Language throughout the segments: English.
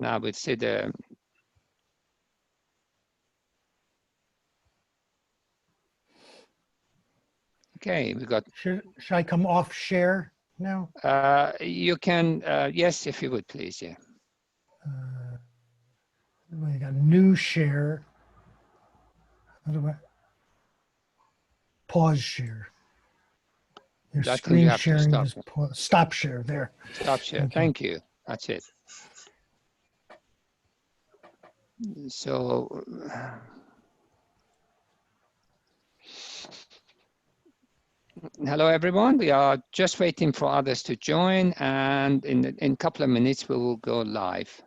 now we'll see the. Okay, we got. Should I come off share now? You can, yes, if you would please, yeah. We got new share. How do I pause share? Your I think you screen have to sharing stop. is stop share there. Stop share. Thank you. That's it. So. Hello, everyone. We are just waiting for others to join, and in a couple of minutes, we will go live.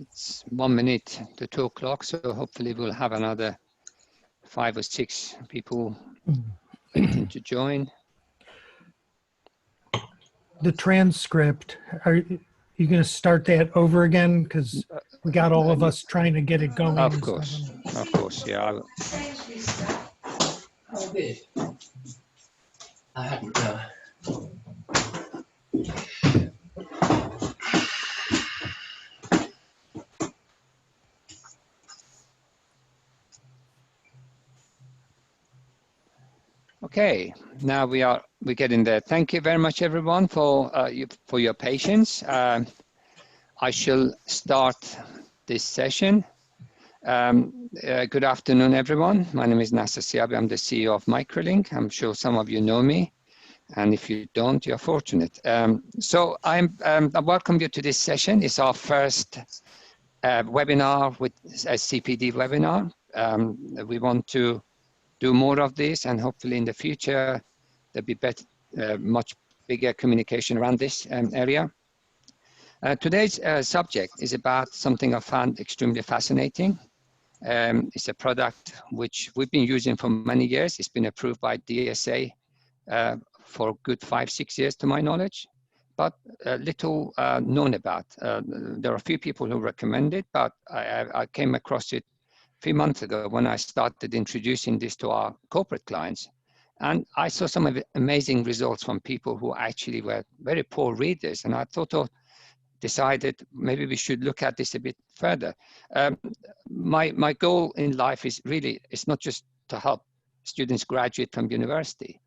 It's 1 minute to 2 o'clock, so hopefully we'll have another 5 or 6 people waiting to join. The transcript, are you going to start that over again? Because we got all of us trying to get it going. Of course, yeah. Oh, good. I hadn't. Okay, now we're getting there. Thank you very much, everyone, for your patience. I shall start this session. Good afternoon, everyone. My name is Nasser Siabi. I'm the CEO of Microlink. I'm sure some of you know me, and if you don't, you're fortunate. So I welcome you to this session. It's our first webinar with a CPD webinar. We want to do more of this, and hopefully in the future there'll be much bigger communication around this area. Today's subject is about something I found extremely fascinating. It's a product which we've been using for many years. It's been approved by DSA for a good 5-6 years to my knowledge, but little known about. There are a few people who recommend it, but I came across it a few months ago when I started introducing this to our corporate clients. And I saw some of the amazing results from people who actually were very poor readers. And I decided maybe we should look at this a bit further. My goal in life is really, it's not just to help students graduate from university.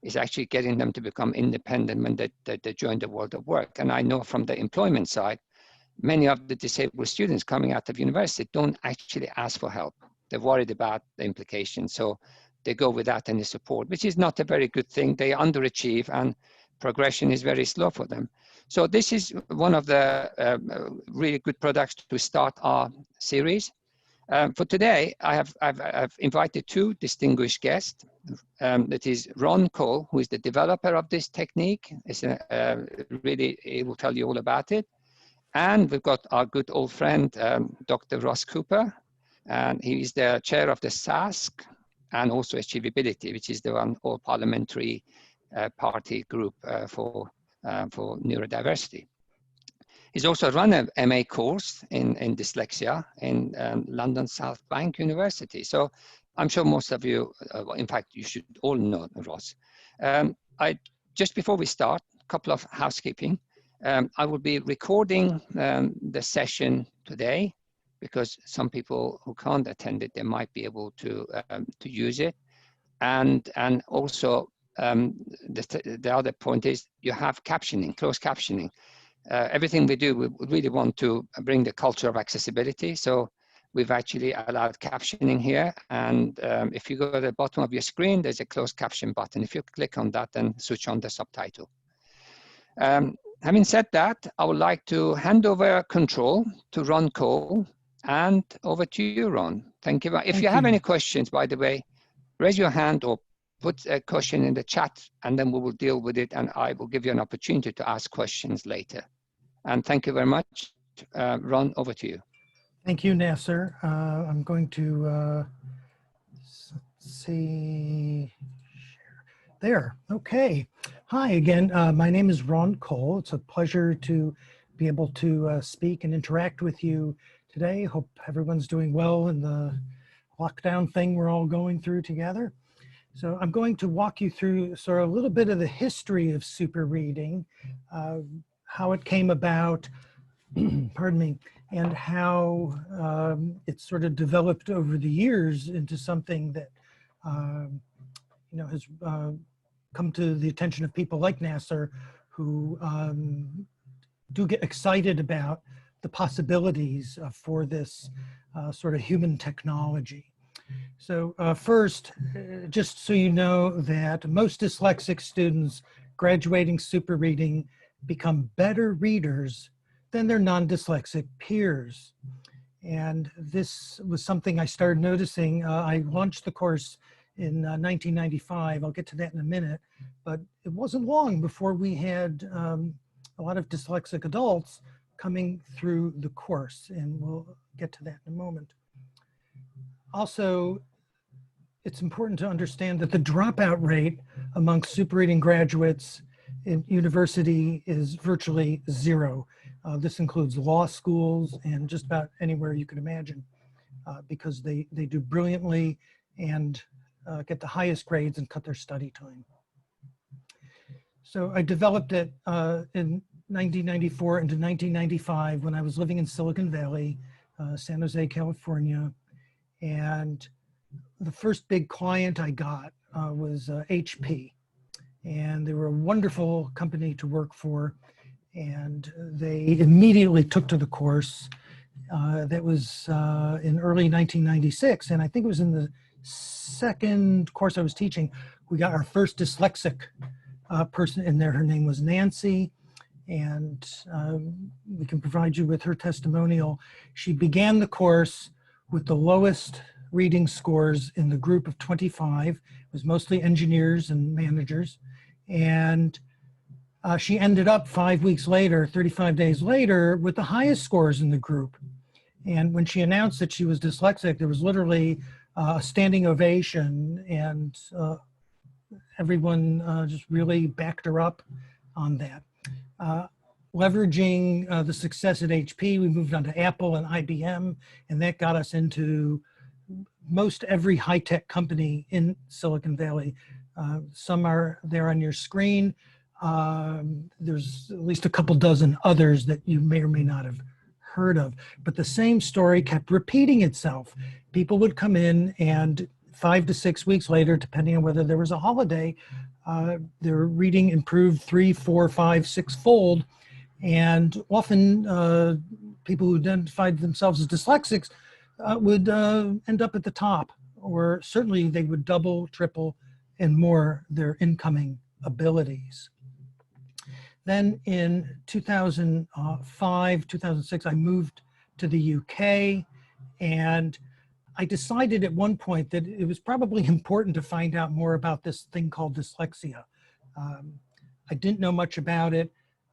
It's actually getting them to become independent when they join the world of work. And I know from the employment side, many of the disabled students coming out of university don't actually ask for help. They're worried about the implications, so they go without any support, which is not a very good thing. They underachieve and progression is very slow for them. So this is one of the really good products to start our series. For today, I've invited 2 distinguished guests. That is Ron Cole, who is the developer of this technique. Really, he will tell you all about it. And we've got our good old friend, Dr. Ross Cooper, and he is the chair of the SASC and also Achievability, which is the all parliamentary party group for neurodiversity. He's also run an MA course in dyslexia in London South Bank University. So I'm sure most of you, in fact, you should all know Ross. Just before we start, a couple of housekeeping. I will be recording the session today because some people who can't attend it, they might be able to use it. And also the other point is you have captioning, closed captioning. Everything we do, we really want to bring the culture of accessibility. So we've actually allowed captioning here. And if you go to the bottom of your screen, there's a closed caption button. If you click on that, then switch on the subtitle. Having said that, I would like to hand over control to Ron Cole, and over to you, Ron. Thank you. If you have any questions, by the way, raise your hand or put a question in the chat, and then we will deal with it, and I will give you an opportunity to ask questions later. And thank you very much. Ron, over to you. Thank you, Nasser. I'm going to see. There. Okay. Hi again. My name is Ron Cole. It's a pleasure to be able to speak and interact with you today. Hope everyone's doing well in the lockdown thing we're all going through together. So I'm going to walk you through sort of a little bit of the history of super reading, how it came about, pardon me, and how it sort of developed over the years into something that has come to the attention of people like Nasser, who do get excited about the possibilities for this sort of human technology. So first, just so you know that most dyslexic students graduating super reading become better readers than their non-dyslexic peers. And this was something I started noticing. I launched the course in 1995. I'll get to that in a minute, but it wasn't long before we had a lot of dyslexic adults coming through the course, and we'll get to that in a moment. Also, it's important to understand that the dropout rate among super reading graduates in university is virtually zero. This includes law schools and just about anywhere you can imagine, because they do brilliantly and get the highest grades and cut their study time. So I developed it in 1994 into 1995 when I was living in Silicon Valley, San Jose, California. And the first big client I got was HP. And they were a wonderful company to work for. And they immediately took to the course. That was in early 1996. And I think it was in the second course I was teaching, we got our first dyslexic person in there. Her name was Nancy, and we can provide you with her testimonial. She began the course with the lowest reading scores in the group of 25. It was mostly engineers and managers. And she ended up 5 weeks later, 35 days later, with the highest scores in the group. And when she announced that she was dyslexic, there was literally a standing ovation, and everyone just really backed her up on that. Leveraging the success at HP, we moved on to Apple and IBM, and that got us into most every high-tech company in Silicon Valley. Some are there on your screen. There's at least a couple dozen others that you may or may not have heard of, but the same story kept repeating itself. People would come in, and 5 to 6 weeks later, depending on whether there was a holiday, their reading improved 3, 4, 5, 6-fold. And often people who identified themselves as dyslexics would end up at the top, or certainly they would double, triple, and more their incoming abilities. Then in 2005, 2006, I moved to the UK, and I decided at one point that it was probably important to find out more about this thing called dyslexia. I didn't know much about it.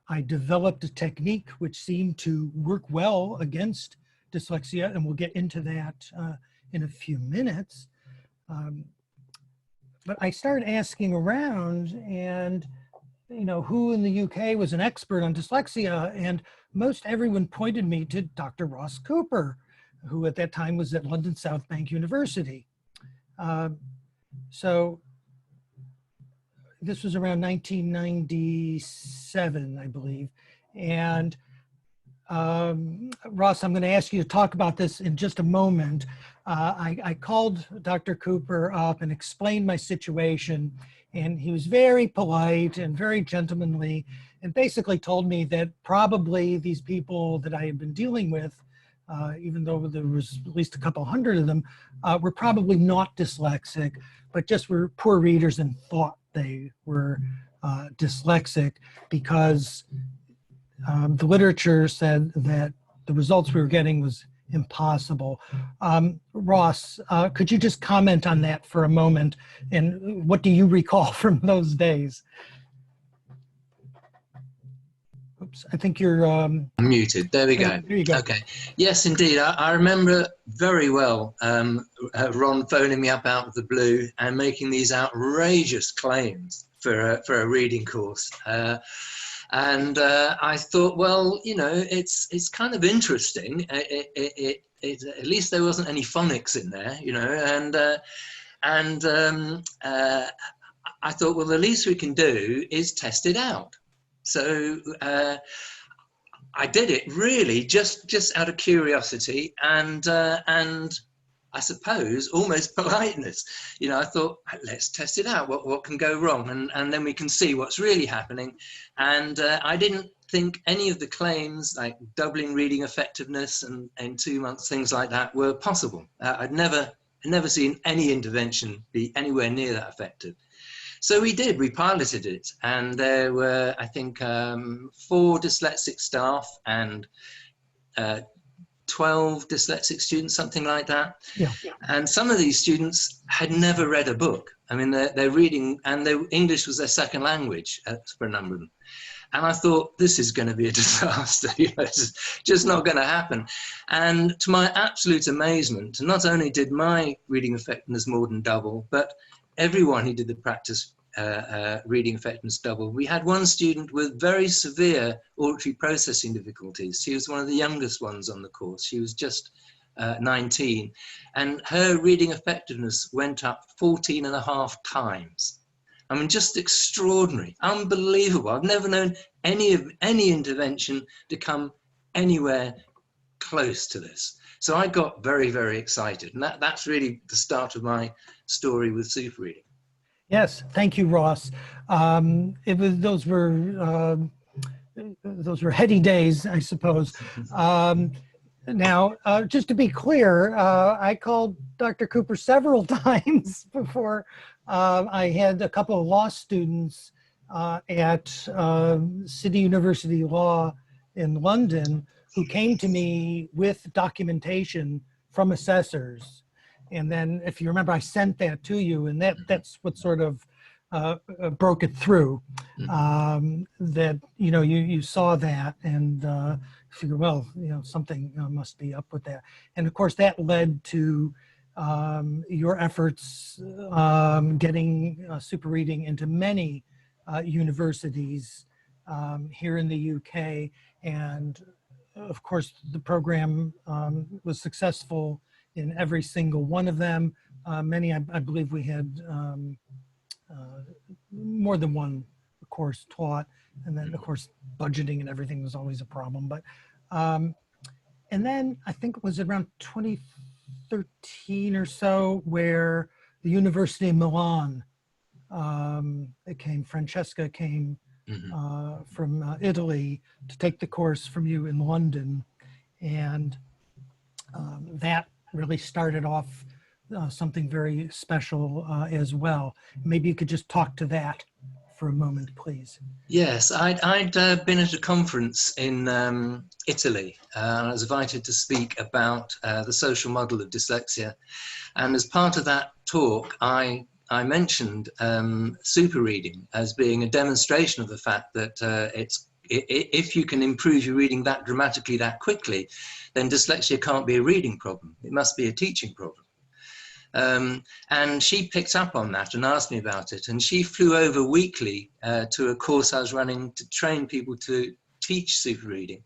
I developed a technique which seemed to work well against dyslexia, and we'll get into that in a few minutes. But I started asking around, and who in the UK was an expert on dyslexia, and most everyone pointed me to Dr. Ross Cooper, who at that time was at London South Bank University. So this was around 1997, I believe. And Ross, I'm going to ask you to talk about this in just a moment. I called Dr. Cooper up and explained my situation, and he was very polite and very gentlemanly, and basically told me that probably these people that I had been dealing with, even though there was at least a couple hundred of them, were probably not dyslexic, but just were poor readers and thought they were dyslexic, because the literature said that the results we were getting was impossible. Ross, could you just comment on that for a moment, and what do you recall from those days? Oops, I think you're I'm muted. There we go. there you go. Okay. Yes, indeed. I remember very well Ron phoning me up out of the blue and making these outrageous claims for a reading course. And I thought, well, you know, it's kind of interesting. At least there wasn't any phonics in there, you know, and I thought, well, the least we can do is test it out. So I did it really just out of curiosity and I suppose almost politeness. You know, I thought, let's test it out. What can go wrong, and then we can see what's really happening. And I didn't think any of the claims like doubling reading effectiveness and in 2 months, things like that, were possible. I'd never seen any intervention be anywhere near that effective. So we piloted it, and there were, I think, 4 dyslexic staff and 12 dyslexic students, something like that. Yeah. And some of these students had never read a book. I mean, they're reading, and English was their second language for a number of them. And I thought, this is going to be a disaster. You know, it's just not going to happen. And to my absolute amazement, not only did my reading effectiveness more than double, but everyone who did the practice reading effectiveness double. We had one student with very severe auditory processing difficulties. She was one of the youngest ones on the course. She was just 19, and her reading effectiveness went up 14.5 times. I mean, just extraordinary, unbelievable. I've never known any intervention to come anywhere close to this. So I got very, very excited, and that's really the start of my story with super reading. Yes, thank you, Ross. Those were heady days, I suppose. Now, just to be clear, I called Dr. Cooper several times before I had a couple of law students at City University Law in London who came to me with documentation from assessors. And then, if you remember, I sent that to you, and that's what sort of broke it through. That, you know, you saw that and figured, well, you know, something must be up with that. And of course, that led to your efforts getting super reading into many universities here in the UK. And of course, the program was successful in every single one of them. Many, I believe we had more than one course taught. And then of course, budgeting and everything was always a problem. But, and then I think it was around 2013 or so where the University of Milan, Francesca came from Italy to take the course from you in London. And that really started off something very special as well. Maybe you could just talk to that for a moment, please. Yes, I'd been at a conference in Italy. I was invited to speak about the social model of dyslexia. And as part of that talk, I mentioned super reading as being a demonstration of the fact that if you can improve your reading that dramatically, that quickly, then dyslexia can't be a reading problem. It must be a teaching problem. And she picked up on that and asked me about it. And she flew over weekly to a course I was running to train people to teach super reading,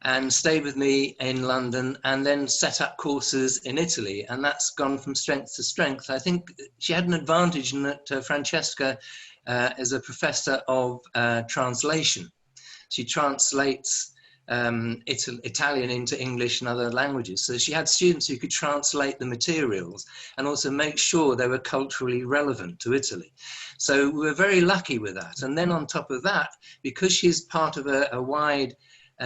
and stayed with me in London, and then set up courses in Italy. And that's gone from strength to strength. I think she had an advantage in that Francesca is a professor of translation. She translates Italian into English and other languages. So she had students who could translate the materials and also make sure they were culturally relevant to Italy. So we were very lucky with that. And then on top of that, because she's part of a wide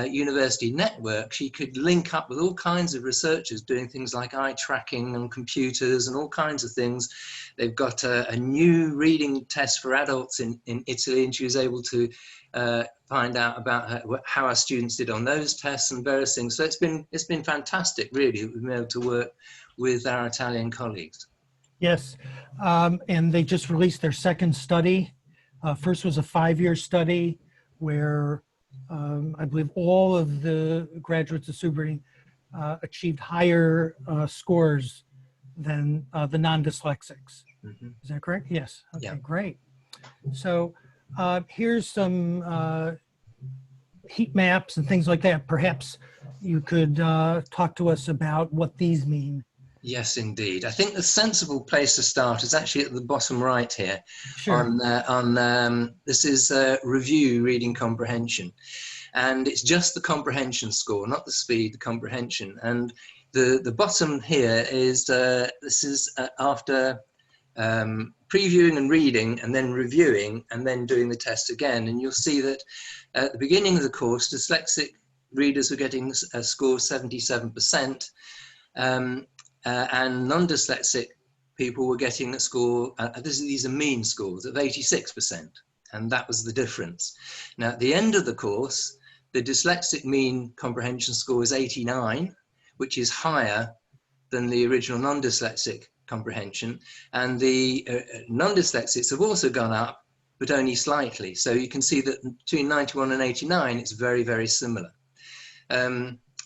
university network, she could link up with all kinds of researchers doing things like eye tracking and computers and all kinds of things. They've got a new reading test for adults in Italy, and she was able to find out about how our students did on those tests and various things. So it's been fantastic, really. We've been able to work with our Italian colleagues. Yes, and they just released their second study. First was a 5-year study where I believe all of the graduates of Subri achieved higher scores than the non-dyslexics. Mhm. Is that correct? Yes. Okay, Yeah. great. So here's some heat maps and things like that. Perhaps you could talk to us about what these mean. Yes, indeed. I think the sensible place to start is actually at the bottom right here. Sure. This is review reading comprehension, and it's just the comprehension score, not the speed, the comprehension. And the bottom here is this is after previewing and reading and then reviewing and then doing the test again. And you'll see that at the beginning of the course, dyslexic readers were getting a score of 77%, and non-dyslexic people were getting a score, these are mean scores, of 86%, and that was the difference. Now at the end of the course, the dyslexic mean comprehension score is 89, which is higher than the original non-dyslexic comprehension, and the non-dyslexics have also gone up, but only slightly. So you can see that between 91 and 89, it's very, very similar.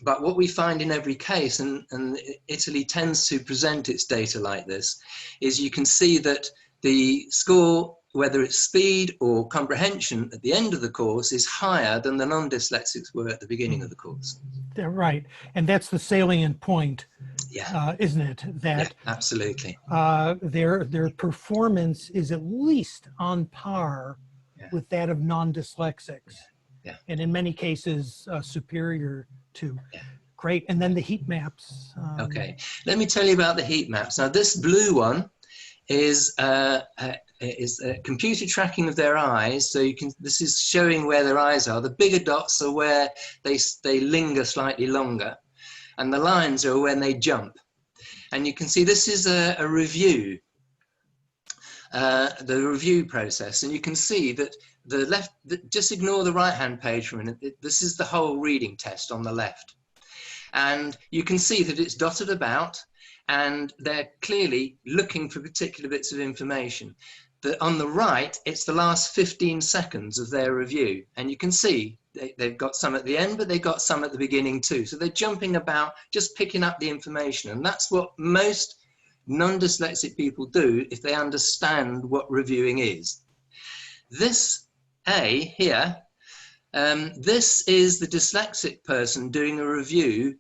But what we find in every case, and Italy tends to present its data like this, is you can see that the score, whether it's speed or comprehension at the end of the course, is higher than the non-dyslexics were at the beginning of the course. Yeah, right. And that's the salient point, Yeah, isn't it? That yeah, absolutely. their performance is at least on par with that of non-dyslexics. Yeah. And in many cases, superior to. Yeah. Great. And then the heat maps. Okay, let me tell you about the heat maps. Now this blue one is computer tracking of their eyes. So you can, this is showing where their eyes are. The bigger dots are where they linger slightly longer, and the lines are when they jump. And you can see this is a review, the review process. And you can see that the left, just ignore the right-hand page for a minute. This is the whole reading test on the left. And you can see that it's dotted about, and they're clearly looking for particular bits of information. On the right, it's the last 15 seconds of their review. And you can see they've got some at the end, but they've got some at the beginning too. So they're jumping about, just picking up the information. And that's what most non-dyslexic people do if they understand what reviewing is. This A here, this is the dyslexic person doing a review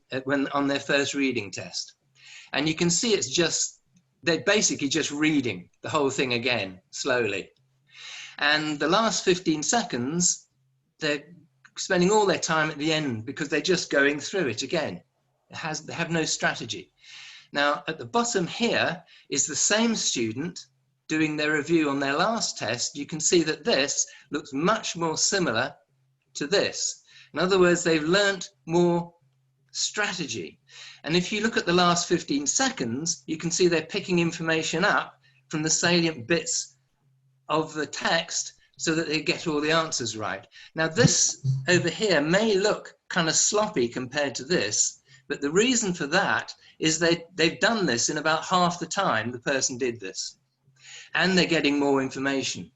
on their first reading test. And you can see it's just, they're basically just reading the whole thing again, slowly. And the last 15 seconds, they're spending all their time at the end because they're just going through it again. They have no strategy. Now, at the bottom here is the same student doing their review on their last test. You can see that this looks much more similar to this. In other words, they've learnt more strategy. And if you look at the last 15 seconds, you can see they're picking information up from the salient bits of the text so that they get all the answers right. Now this over here may look kind of sloppy compared to this, but the reason for that is they've done this in about half the time the person did this, and they're getting more information.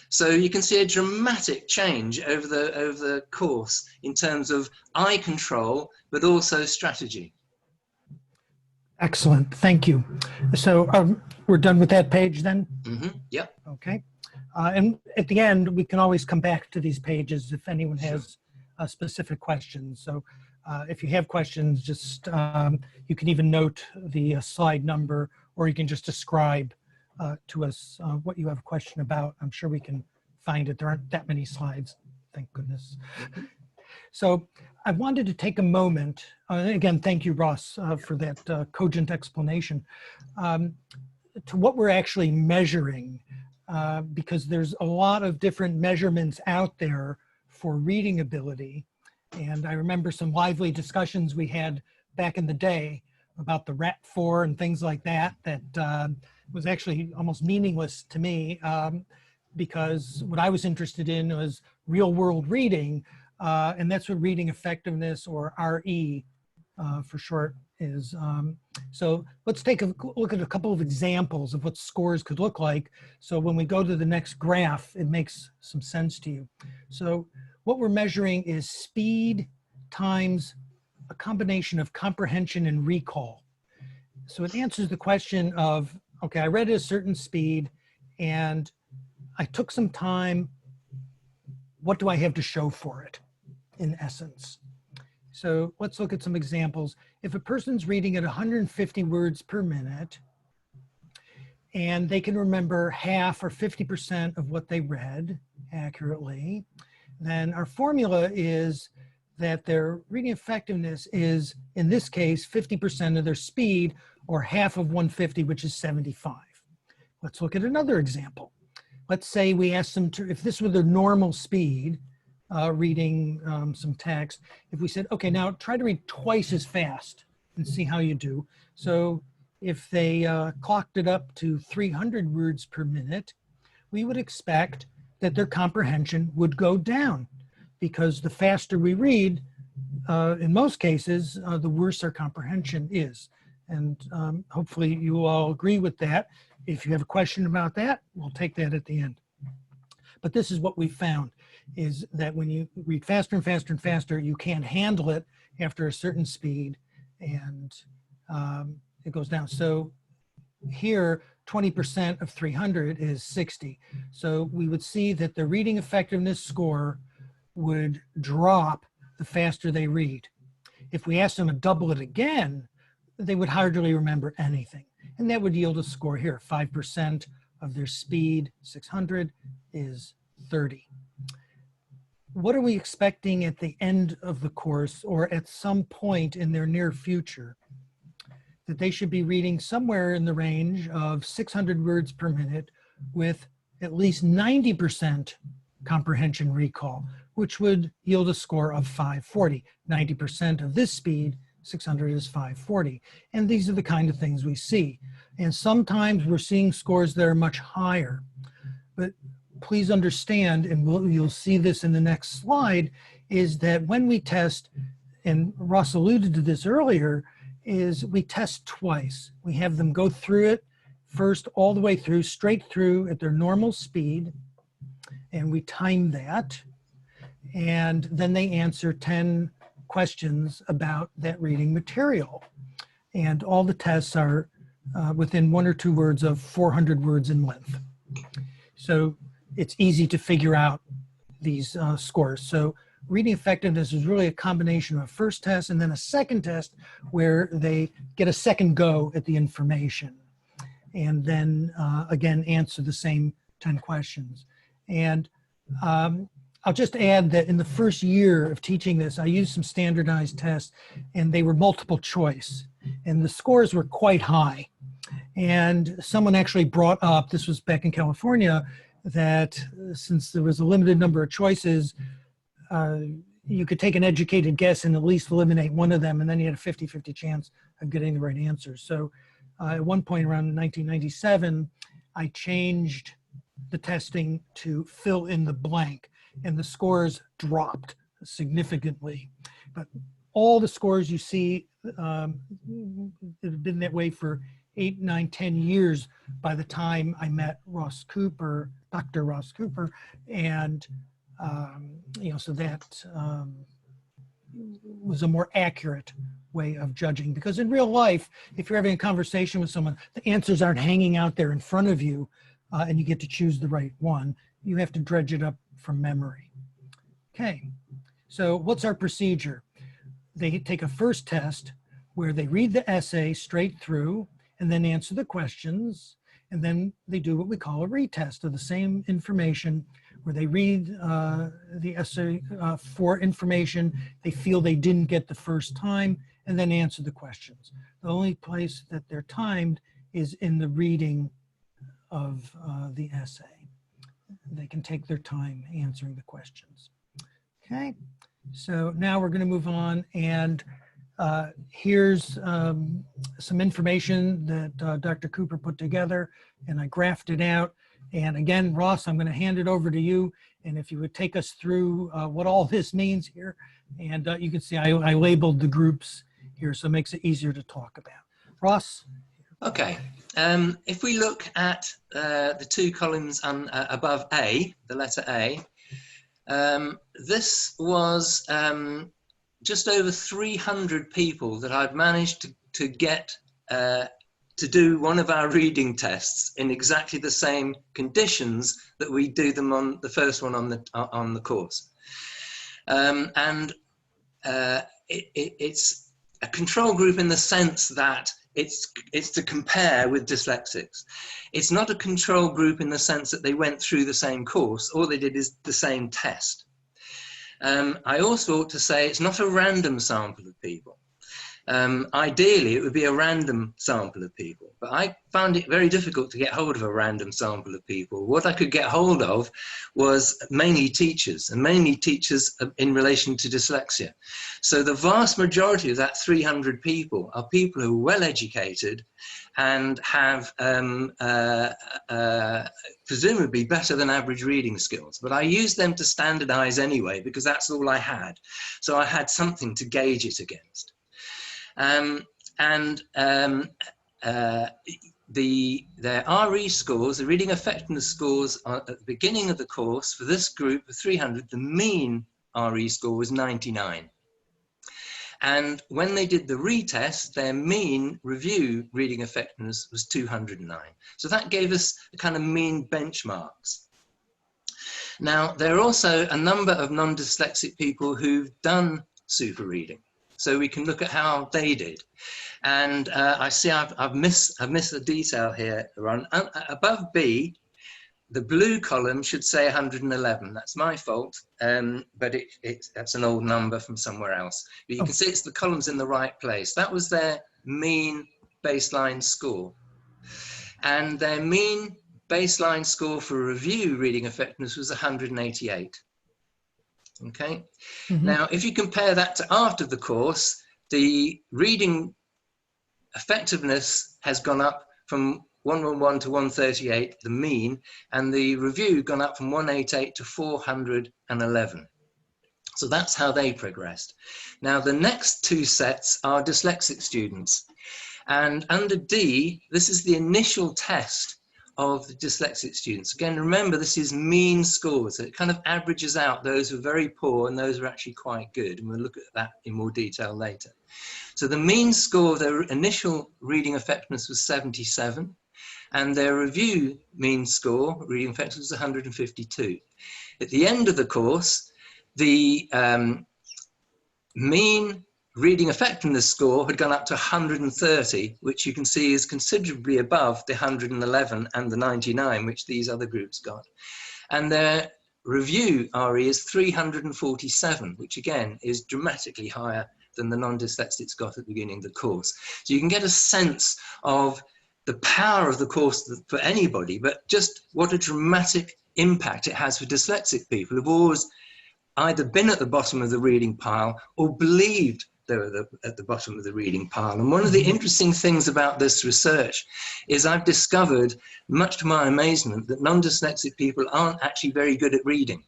So you can see a dramatic change over the course in terms of eye control, but also strategy. Excellent, thank you. So we're done with that page then? Mm-hmm. Yep. Okay. And at the end, we can always come back to these pages if anyone has specific questions. So if you have questions, just you can even note the slide number, or you can just describe to us what you have a question about. I'm sure we can find it. There aren't that many slides, thank goodness. So I wanted to take a moment, again, thank you, Ross, for that cogent explanation, to what we're actually measuring, because there's a lot of different measurements out there for reading ability. And I remember some lively discussions we had back in the day about the RAT4 and things like that, that was actually almost meaningless to me, because what I was interested in was real world reading, and that's what reading effectiveness, or RE for short, is. So let's take a look at a couple of examples of what scores could look like. So when we go to the next graph, it makes some sense to you. So what we're measuring is speed times a combination of comprehension and recall. So it answers the question of, okay, I read at a certain speed and I took some time. What do I have to show for it, in essence? So let's look at some examples. If a person's reading at 150 words per minute, and they can remember half or 50% of what they read accurately, then our formula is that their reading effectiveness is, in this case, 50% of their speed, or half of 150, which is 75. Let's look at another example. Let's say we ask them to, if this were their normal speed, reading some text, if we said, okay, now try to read twice as fast and see how you do. So if they clocked it up to 300 words per minute, we would expect that their comprehension would go down, because the faster we read, in most cases, the worse our comprehension is. And hopefully you all agree with that. If you have a question about that, we'll take that at the end. But this is what we found, is that when you read faster and faster and faster, you can't handle it after a certain speed, and it goes down. So here, 20% of 300 is 60. So we would see that the reading effectiveness score would drop the faster they read. If we asked them to double it again, they would hardly remember anything. And that would yield a score here. 5% of their speed, 600, is 30. What are we expecting at the end of the course, or at some point in their near future? That they should be reading somewhere in the range of 600 words per minute with at least 90% comprehension recall, which would yield a score of 540. 90% of this speed, 600, is 540. And these are the kind of things we see. And sometimes we're seeing scores that are much higher. But please understand, and you'll see this in the next slide, is that when we test, and Ross alluded to this earlier, is we test twice. We have them go through it first, all the way through, straight through at their normal speed, and we time that. And then they answer 10 questions about that reading material. And all the tests are within 1 or 2 words of 400 words in length. So it's easy to figure out these scores. So reading effectiveness is really a combination of a first test and then a second test where they get a second go at the information, and then again answer the same 10 questions. And I'll just add that in the first year of teaching this, I used some standardized tests, and they were multiple choice, and the scores were quite high. And someone actually brought up, this was back in California, that since there was a limited number of choices, you could take an educated guess and at least eliminate one of them, and then you had a 50-50 chance of getting the right answer. So at one point around 1997, I changed the testing to fill in the blank, and the scores dropped significantly. But all the scores you see have been that way for 8, 9, 10 years by the time I met Ross Cooper, Dr. Ross Cooper, and so that was a more accurate way of judging. Because in real life, if you're having a conversation with someone, the answers aren't hanging out there in front of you, and you get to choose the right one. You have to dredge it up from memory. Okay, so what's our procedure? They take a first test where they read the essay straight through and then answer the questions, and then they do what we call a retest of the same information, where they read the essay for information they feel they didn't get the first time, and then answer the questions. The only place that they're timed is in the reading of the essay. They can take their time answering the questions. Okay, so now we're going to move on, and here's some information that Dr. Cooper put together, and I graphed it out. And again, Ross, I'm going to hand it over to you, and if you would take us through what all this means here. And you can see I labeled the groups here, so it makes it easier to talk about. Ross? Okay, if we look at the 2 columns above A, the letter A, This was just over 300 people that I'd managed to get to do one of our reading tests in exactly the same conditions that we do them on the first one on the course. It's a control group in the sense that it's to compare with dyslexics. It's not a control group in the sense that they went through the same course. All they did is the same test. I also ought to say it's not a random sample of people. Ideally, it would be a random sample of people, but I found it very difficult to get hold of a random sample of people. What I could get hold of was mainly teachers, and mainly teachers in relation to dyslexia. So the vast majority of that 300 people are people who are well educated and have presumably better than average reading skills. But I used them to standardize anyway, because that's all I had. So I had something to gauge it against. Their RE scores, the reading effectiveness scores at the beginning of the course for this group of 300, the mean RE score was 99. And when they did the retest, their mean review reading effectiveness was 209. So that gave us the kind of mean benchmarks. Now, there are also a number of non-dyslexic people who've done super reading. So we can look at how they did. And I see I've missed the detail here. Above B, the blue column should say 111. That's my fault, but that's an old number from somewhere else. But you can see it's the columns in the right place. That was their mean baseline score. And their mean baseline score for review reading effectiveness was 188. Okay. Mm-hmm. Now, if you compare that to after the course, the reading effectiveness has gone up from 111 to 138, the mean, and the review gone up from 188 to 411. So that's how they progressed. Now, the next two sets are dyslexic students. And under D, this is the initial test of the dyslexic students. Again, remember, this is mean scores. So it kind of averages out those who are very poor and those who are actually quite good. And we'll look at that in more detail later. So the mean score of their initial reading effectiveness was 77. And their review mean score, reading effectiveness, was 152. At the end of the course, the mean reading effectiveness score had gone up to 130, which you can see is considerably above the 111 and the 99, which these other groups got. And their review RE is 347, which again is dramatically higher than the non-dyslexics got at the beginning of the course. So you can get a sense of the power of the course for anybody, but just what a dramatic impact it has for dyslexic people who've always either been at the bottom of the reading pile or believed they were at the bottom of the reading pile. And one of the interesting things about this research is I've discovered, much to my amazement, that non-dyslexic people aren't actually very good at reading.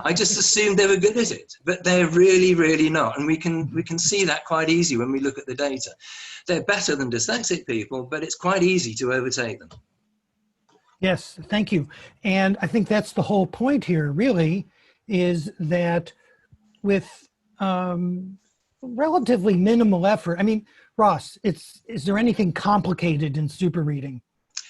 I just assumed they were good at it, but they're really, really not. And we can see that quite easy when we look at the data. They're better than dyslexic people, but it's quite easy to overtake them. Yes, thank you. And I think that's the whole point here, really, is that with relatively minimal effort. I mean, Ross, is there anything complicated in super reading?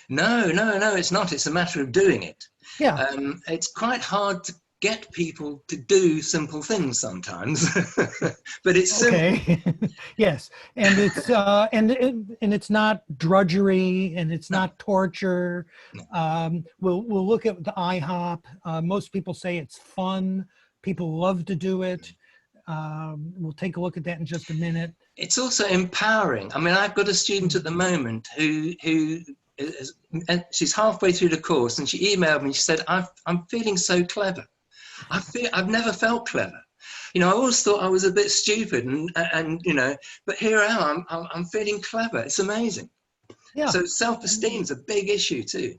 No, it's not. It's a matter of doing it. Yeah. It's quite hard to get people to do simple things sometimes, but it's simple. Okay. Yes, and it's and it's not drudgery, and it's not torture. We'll look at the IHOP. Most people say it's fun. People love to do it. We'll take a look at that in just a minute. It's also empowering. I mean, I've got a student at the moment who is, and she's halfway through the course, and she emailed me. She said, "I'm feeling so clever. I've never felt clever. You know, I always thought I was a bit stupid, and you know, but here I am. I'm feeling clever. It's amazing." Yeah. So self-esteem is a big issue too.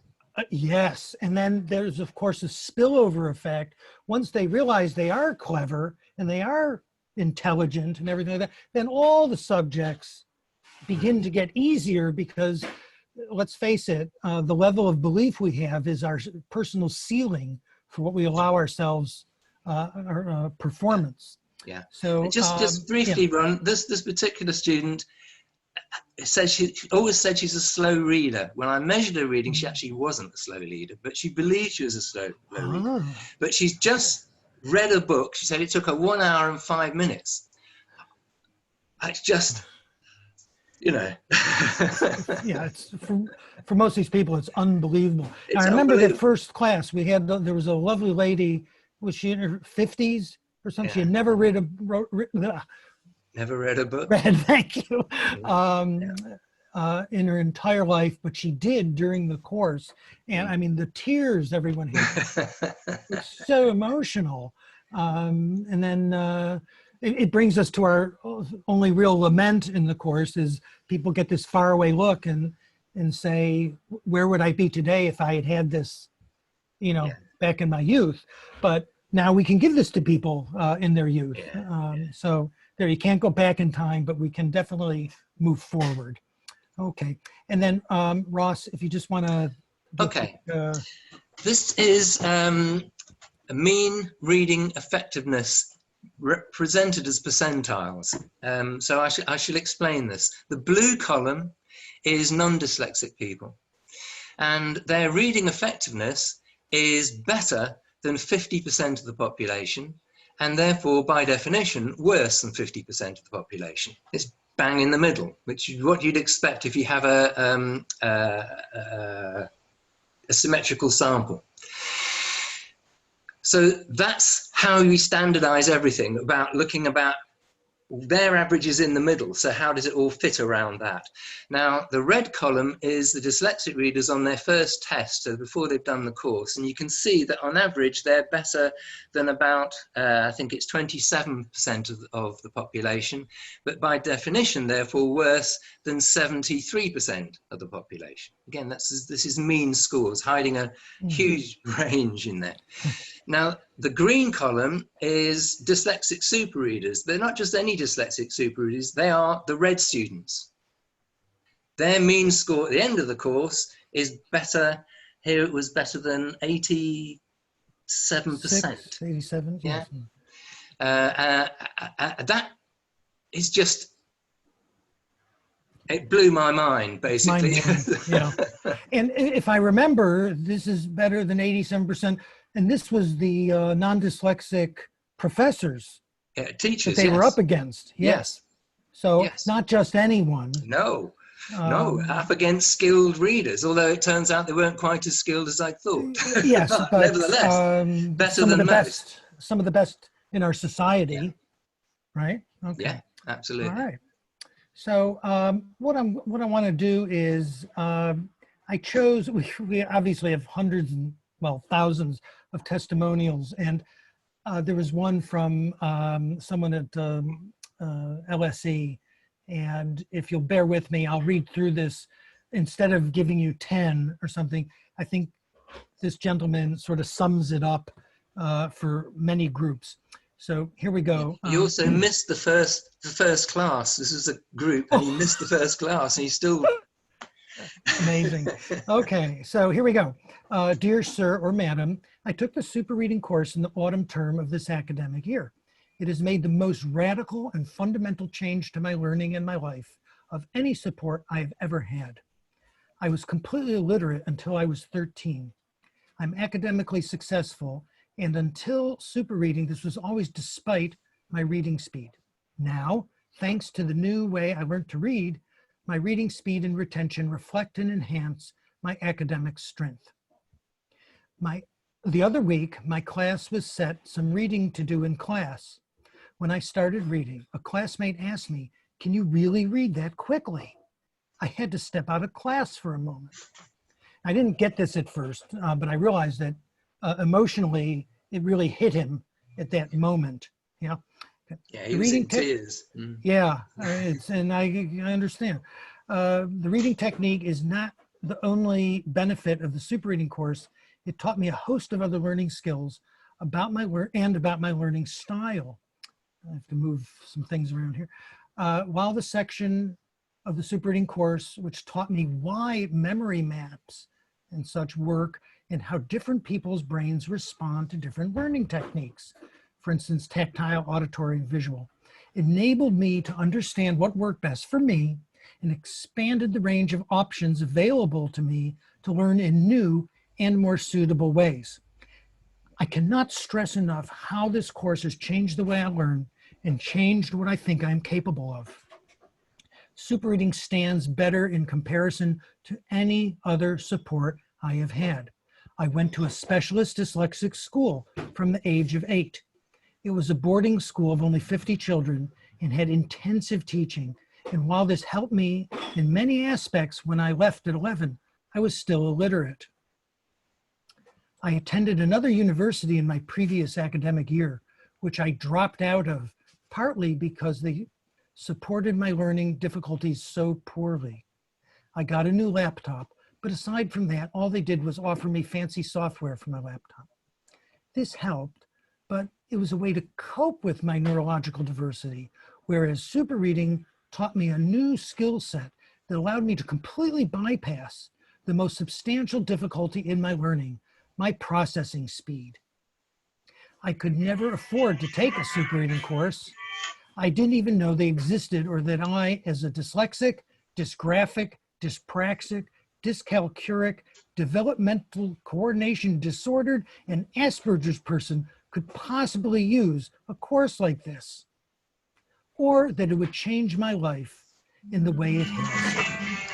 Yes, and then there's of course a spillover effect. Once they realize they are clever and they are intelligent and everything like that, then all the subjects begin to get easier because, let's face it, the level of belief we have is our personal ceiling for what we allow ourselves performance. Yeah. So just briefly, Ron, this particular student says she always said she's a slow reader. When I measured her reading, she actually wasn't a slow reader, but she believed she was a slow reader. But she's just read a book. She said it took her 1 hour and 5 minutes. It's just, you know. Yeah, it's for most of these people, it's unbelievable. It's I remember unbelievable. that first class we had. There was a lovely lady. Was she in her 50s or something? She had never read a Never read a book. Thank you. In her entire life, but she did during the course. And I mean, the tears everyone had was so emotional. And then it brings us to our only real lament in the course is people get this faraway look and say, where would I be today if I had had this, you know, back in my youth? But now we can give this to people in their youth. So there, you can't go back in time, but we can definitely move forward. Okay, and then Ross, if you just want to. Okay. This is a mean reading effectiveness represented as percentiles. So I should explain this. The blue column is non-dyslexic people, and their reading effectiveness is better than 50% of the population, and therefore, by definition, worse than 50% of the population. It's bang in the middle, which is what you'd expect if you have a symmetrical sample. So that's how we standardize everything, about looking about their averages in the middle. So how does it all fit around that? Now, the red column is the dyslexic readers on their first test, so before they've done the course. And you can see that on average, they're better than about, I think it's 27% of the population, but by definition, therefore worse than 73% of the population. Again, this is mean scores, hiding a huge range in there. Now, the green column is dyslexic super readers. They're not just any dyslexic super readers, they are the red students. Their mean score at the end of the course is better. Here it was better than 87%. 87, yeah. That is just, it blew my mind, basically. Yeah. And if I remember, this is better than 87%. And this was the non-dyslexic professors teachers that they were up against. Yes. So not just anyone. No, up against skilled readers, although it turns out they weren't quite as skilled as I thought. Yes, but nevertheless, better than most. Some of the best in our society, right? Okay. Yeah, absolutely. All right. So what I want to do is I chose, we obviously have hundreds and, well, thousands of testimonials, and there was one from someone at LSE, and if you'll bear with me, I'll read through this. Instead of giving you 10 or something, I think this gentleman sort of sums it up for many groups. So here we go. You also missed the first class. This is a group, and you missed the first class, and you still... Amazing. Okay, so here we go. Dear sir or madam, I took the super reading course in the autumn term of this academic year. It has made the most radical and fundamental change to my learning and my life of any support I have ever had. I was completely illiterate until I was 13. I'm academically successful, and until super reading, this was always despite my reading speed. Now, thanks to the new way I learned to read, my reading speed and retention reflect and enhance my academic strength. The other week, my class was set some reading to do in class. When I started reading, a classmate asked me, "Can you really read that quickly?" I had to step out of class for a moment. I didn't get this at first, but I realized that emotionally, it really hit him at that moment. Yeah. Yeah, he was in tears. Yeah, and I understand. The reading technique is not the only benefit of the super reading course. It taught me a host of other learning skills about my learning style. I have to move some things around here. While the section of the super reading course, which taught me why memory maps and such work and how different people's brains respond to different learning techniques, for instance, tactile, auditory, and visual, enabled me to understand what worked best for me and expanded the range of options available to me to learn in new and more suitable ways. I cannot stress enough how this course has changed the way I learn and changed what I think I'm capable of. Super reading stands better in comparison to any other support I have had. I went to a specialist dyslexic school from the age of 8. It was a boarding school of only 50 children and had intensive teaching. And while this helped me in many aspects when I left at 11, I was still illiterate. I attended another university in my previous academic year, which I dropped out of, partly because they supported my learning difficulties so poorly. I got a new laptop, but aside from that, all they did was offer me fancy software for my laptop. This helped, but it was a way to cope with my neurological diversity, whereas super reading taught me a new skill set that allowed me to completely bypass the most substantial difficulty in my learning, my processing speed. I could never afford to take a super reading course. I didn't even know they existed, or that I, as a dyslexic, dysgraphic, dyspraxic, dyscalculic, developmental coordination disordered, and Asperger's person could possibly use a course like this, or that it would change my life in the way it has.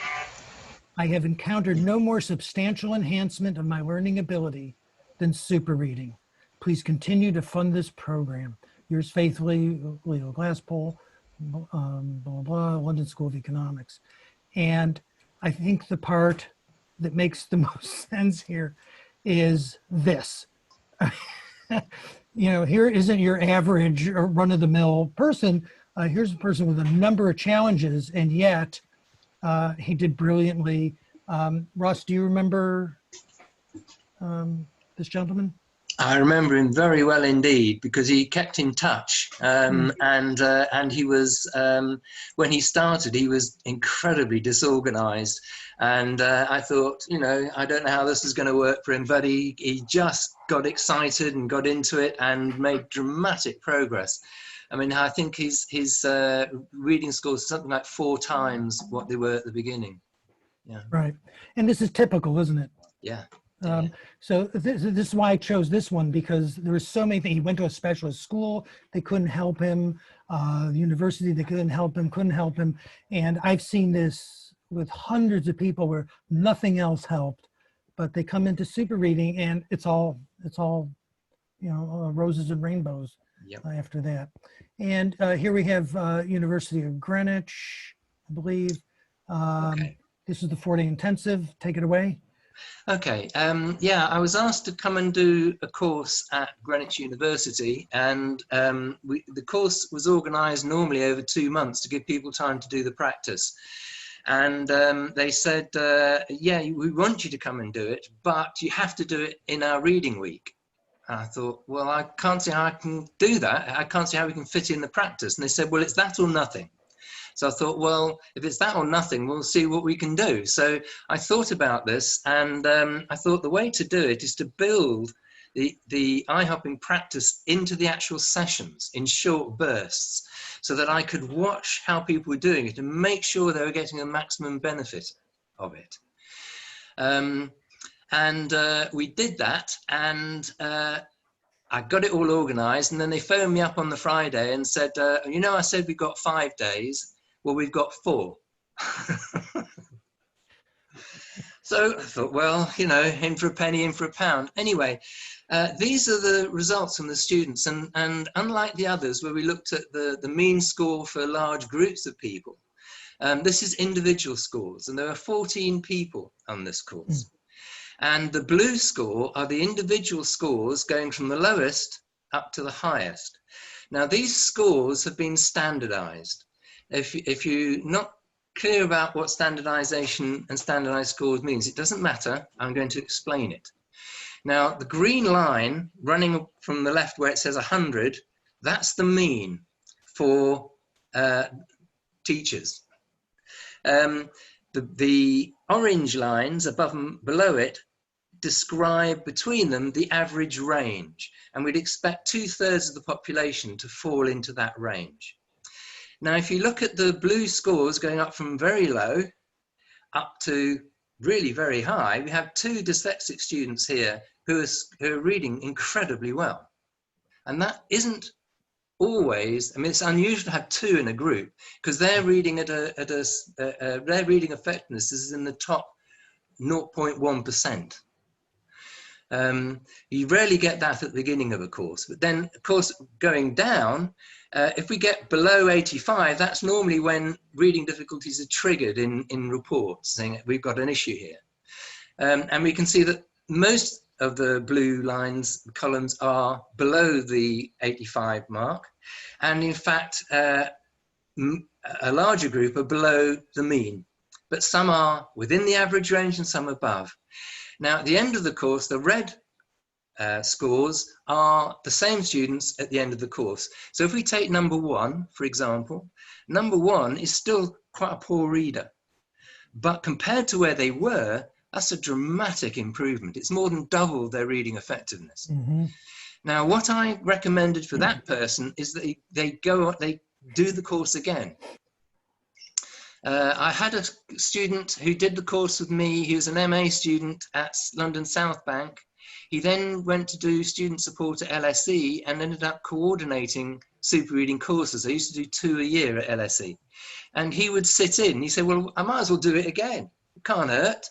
I have encountered no more substantial enhancement of my learning ability than super reading. Please continue to fund this program. Yours faithfully, Leo Glasspool, blah, blah, London School of Economics. And I think the part that makes the most sense here is this. You know, here isn't your average or run-of-the-mill person. Here's a person with a number of challenges, and yet he did brilliantly. Ross, do you remember this gentleman? I remember him very well indeed, because he kept in touch, and he was, when he started, he was incredibly disorganized, and I thought, you know, I don't know how this is going to work for him, but he just got excited and got into it and made dramatic progress. I mean, I think his reading scores something like 4 times what they were at the beginning. Yeah. Right, and this is typical, isn't it? Yeah. So this is why I chose this one, because there was so many things. He went to a specialist school, they couldn't help him. The university, they couldn't help him. And I've seen this with hundreds of people where nothing else helped, but they come into super reading and it's all you know, roses and rainbows. Yep. After that. And here we have University of Greenwich, I believe. Okay. This is the 4-day intensive. Take it away. Okay, yeah, I was asked to come and do a course at Greenwich University, and the course was organised normally over 2 months to give people time to do the practice. And they said, yeah, we want you to come and do it, but you have to do it in our reading week. And I thought, well, I can't see how I can do that. I can't see how we can fit in the practice. And they said, well, it's that or nothing. So I thought, well, if it's that or nothing, we'll see what we can do. So I thought about this, and I thought the way to do it is to build the eye-hopping practice into the actual sessions in short bursts, so that I could watch how people were doing it and make sure they were getting the maximum benefit of it. We did that, and I got it all organised, and then they phoned me up on the Friday and said, you know, I said we've got 5 days. Well, we've got 4. So I thought, well, you know, in for a penny, in for a pound. Anyway, these are the results from the students. And unlike the others where we looked at the mean score for large groups of people, this is individual scores. And there are 14 people on this course. And the blue score are the individual scores going from the lowest up to the highest. Now, these scores have been standardized. If you're not clear about what standardization and standardized scores means, it doesn't matter. I'm going to explain it. Now, the green line running from the left where it says 100, that's the mean for teachers. The orange lines above and below it describe between them the average range, and we'd expect 2/3 of the population to fall into that range. Now, if you look at the blue scores going up from very low up to really very high, we have 2 dyslexic students here who are reading incredibly well. And that isn't always, I mean, it's unusual to have 2 in a group, because their reading their reading effectiveness is in the top 0.1%. You rarely get that at the beginning of a course, but then of course going down, if we get below 85, that's normally when reading difficulties are triggered in reports saying we've got an issue here. And we can see that most of the blue lines, columns, are below the 85 mark. And in fact, a larger group are below the mean, but some are within the average range and some above. Now, at the end of the course, the red scores are the same students at the end of the course. So if we take number 1, for example, number 1 is still quite a poor reader, but compared to where they were, that's a dramatic improvement. It's more than double their reading effectiveness. Mm-hmm. Now, what I recommended for that person is that they do the course again. I had a student who did the course with me. He was an MA student at London South Bank. He then went to do student support at LSE and ended up coordinating super reading courses. I used to do 2 a year at LSE. And he would sit in. He said, well, I might as well do it again. It can't hurt.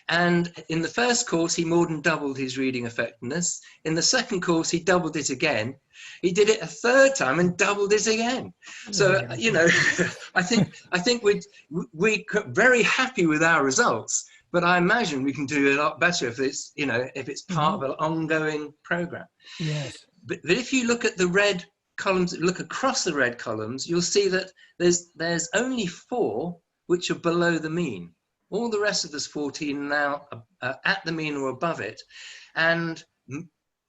And in the first course, he more than doubled his reading effectiveness. In the second course, he doubled it again. He did it a 3rd time and doubled it again. So, you know, I think we're very happy with our results, but I imagine we can do a lot better if it's, you know, if it's part of an ongoing program. Yes. But if you look at the red columns, look across the red columns, you'll see that there's only 4 which are below the mean. All the rest of us 14 now are at the mean or above it, and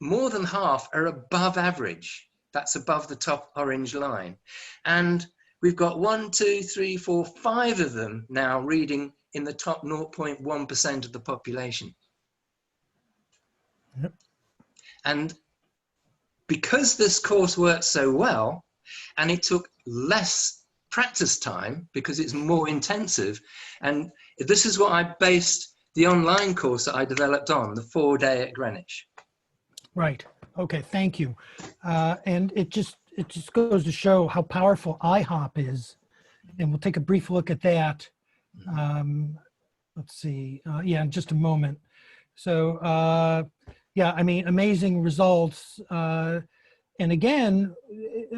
more than half are above average. That's above the top orange line. And we've got 1, 2, 3, 4, 5 of them now reading in the top 0.1% of the population. Yep. And because this course works so well, and it took less practice time because it's more intensive, and this is what I based the online course that I developed on, the 4-day at Greenwich. Right. Okay. Thank you. And it just goes to show how powerful IHOP is, and we'll take a brief look at that. Let's see. Yeah, in just a moment. So yeah, I mean, amazing results. And again,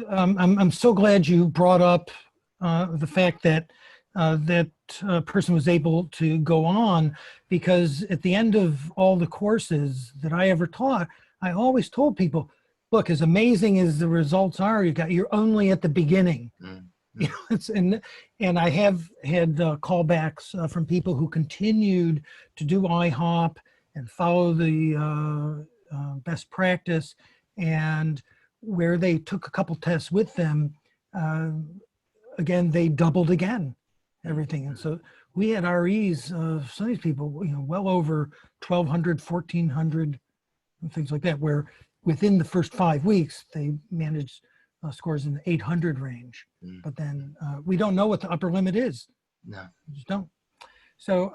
I'm so glad you brought up the fact that that person was able to go on, because at the end of all the courses that I ever taught, I always told people, look, as amazing as the results are, you're only at the beginning. You know, and I have had callbacks from people who continued to do IHOP and follow the best practice, and where they took a couple tests with them, again, they doubled again everything. And so we had REs of some of these people, you know, well over 1,200, 1,400, and things like that, where within the first 5 weeks, they managed scores in the 800 range. But then we don't know what the upper limit is. No. We just don't. So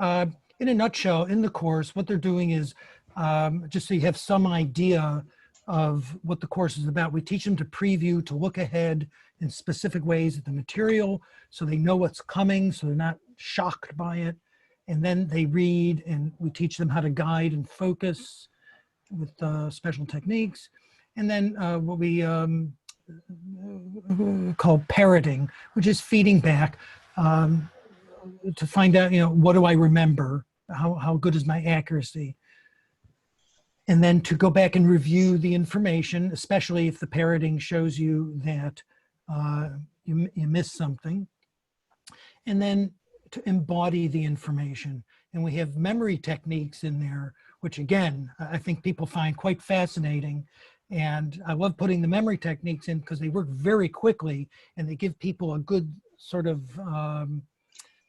in a nutshell, in the course, what they're doing is, just so you have some idea of what the course is about, we teach them to preview, to look ahead in specific ways at the material, so they know what's coming, so they're not shocked by it. And then they read, and we teach them how to guide and focus with special techniques. And then what we call parroting, which is feeding back to find out, you know, what do I remember? How good is my accuracy? And then to go back and review the information, especially if the parroting shows you that you missed something. And then to embody the information. And we have memory techniques in there, which again, I think people find quite fascinating. And I love putting the memory techniques in because they work very quickly, and they give people a good sort of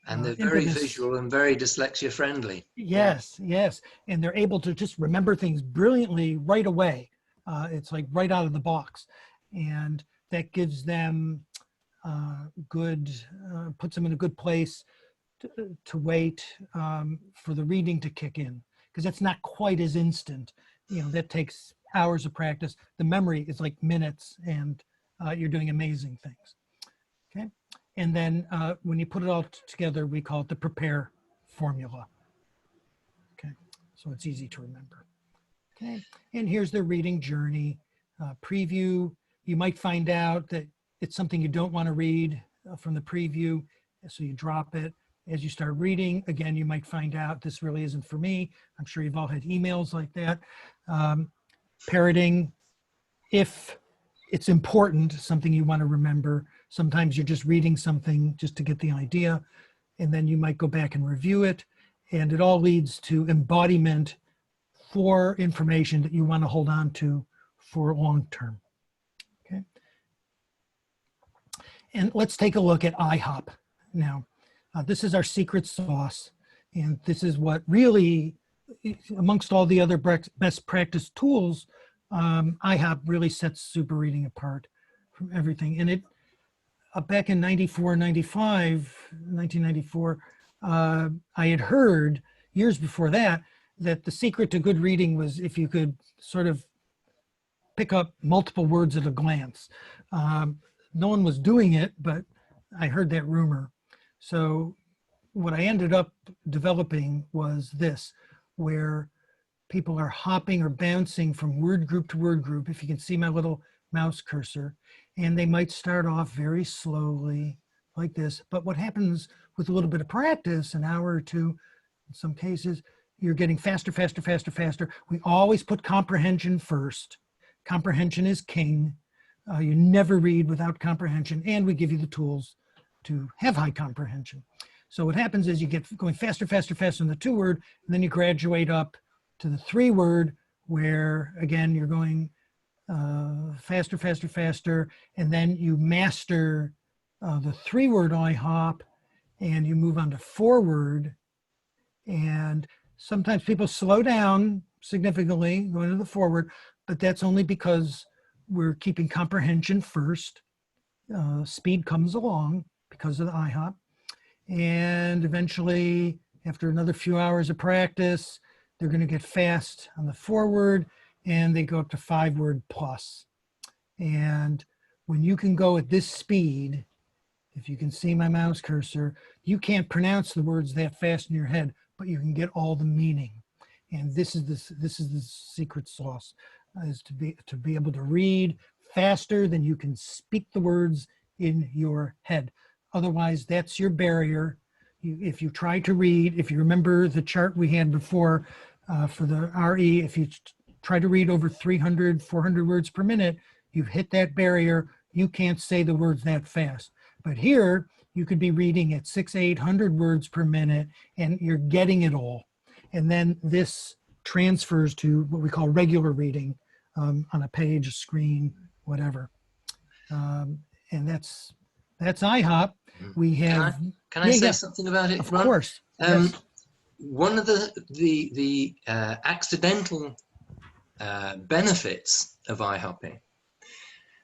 And they're very visual and very dyslexia friendly. Yes, yes. And they're able to just remember things brilliantly right away. It's like right out of the box. And that gives them puts them in a good place to wait for the reading to kick in, because that's not quite as instant. You know, that takes hours of practice. The memory is like minutes, and you're doing amazing things. Okay. And then when you put it all together, we call it the PREPARE formula. Okay, so it's easy to remember. Okay, and here's the reading journey. Preview, you might find out that it's something you don't want to read from the preview, so you drop it. As you start reading, again, you might find out this really isn't for me. I'm sure you've all had emails like that. Parroting, if it's important, something you want to remember. Sometimes you're just reading something just to get the idea, and then you might go back and review it, and it all leads to embodiment for information that you want to hold on to for long term. Okay. And let's take a look at IHOP now. This is our secret sauce, and this is what really, amongst all the other best practice tools, IHOP really sets super reading apart from everything. And it, back in 1994, I had heard years before that the secret to good reading was if you could sort of pick up multiple words at a glance. No one was doing it, but I heard that rumor. So what I ended up developing was this, where people are hopping or bouncing from word group to word group, if you can see my little mouse cursor, and they might start off very slowly like this. But what happens with a little bit of practice, an hour or two, in some cases, you're getting faster, faster, faster, faster. We always put comprehension first. Comprehension is king. You never read without comprehension, and we give you the tools to have high comprehension. So what happens is you get going faster, faster, faster in the 2-word, and then you graduate up to the 3-word, where again, you're going faster, faster, faster, and then you master the 3-word IHOP, and you move on to 4-word, and sometimes people slow down significantly going to the 4-word, but that's only because we're keeping comprehension first. Speed comes along because of the IHOP. And eventually, after another few hours of practice, they're going to get fast on the 4-word, and they go up to 5-word plus. And when you can go at this speed, if you can see my mouse cursor, you can't pronounce the words that fast in your head, but you can get all the meaning. And this is the secret sauce, is to be able to read faster than you can speak the words in your head. Otherwise, that's your barrier. If you try to read, if you remember the chart we had before for the RE, if you try to read over 300, 400 words per minute, you've hit that barrier. You can't say the words that fast. But here, you could be reading at 600, 800 words per minute, and you're getting it all. And then this transfers to what we call regular reading on a page, a screen, whatever. And that's IHOP. We have. Can I say something about it, Of Ron? course. Yes. One of the accidental benefits of IHOPing,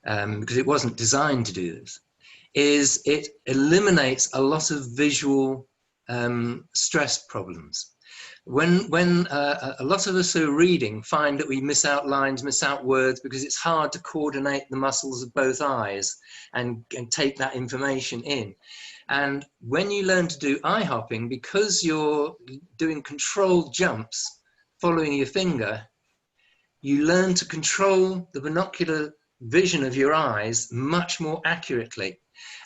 because it wasn't designed to do this, is it eliminates a lot of visual stress problems. When a lot of us who are reading find that we miss out lines, miss out words, because it's hard to coordinate the muscles of both eyes and take that information in. And when you learn to do IHOPing, because you're doing controlled jumps following your finger, you learn to control the binocular vision of your eyes much more accurately.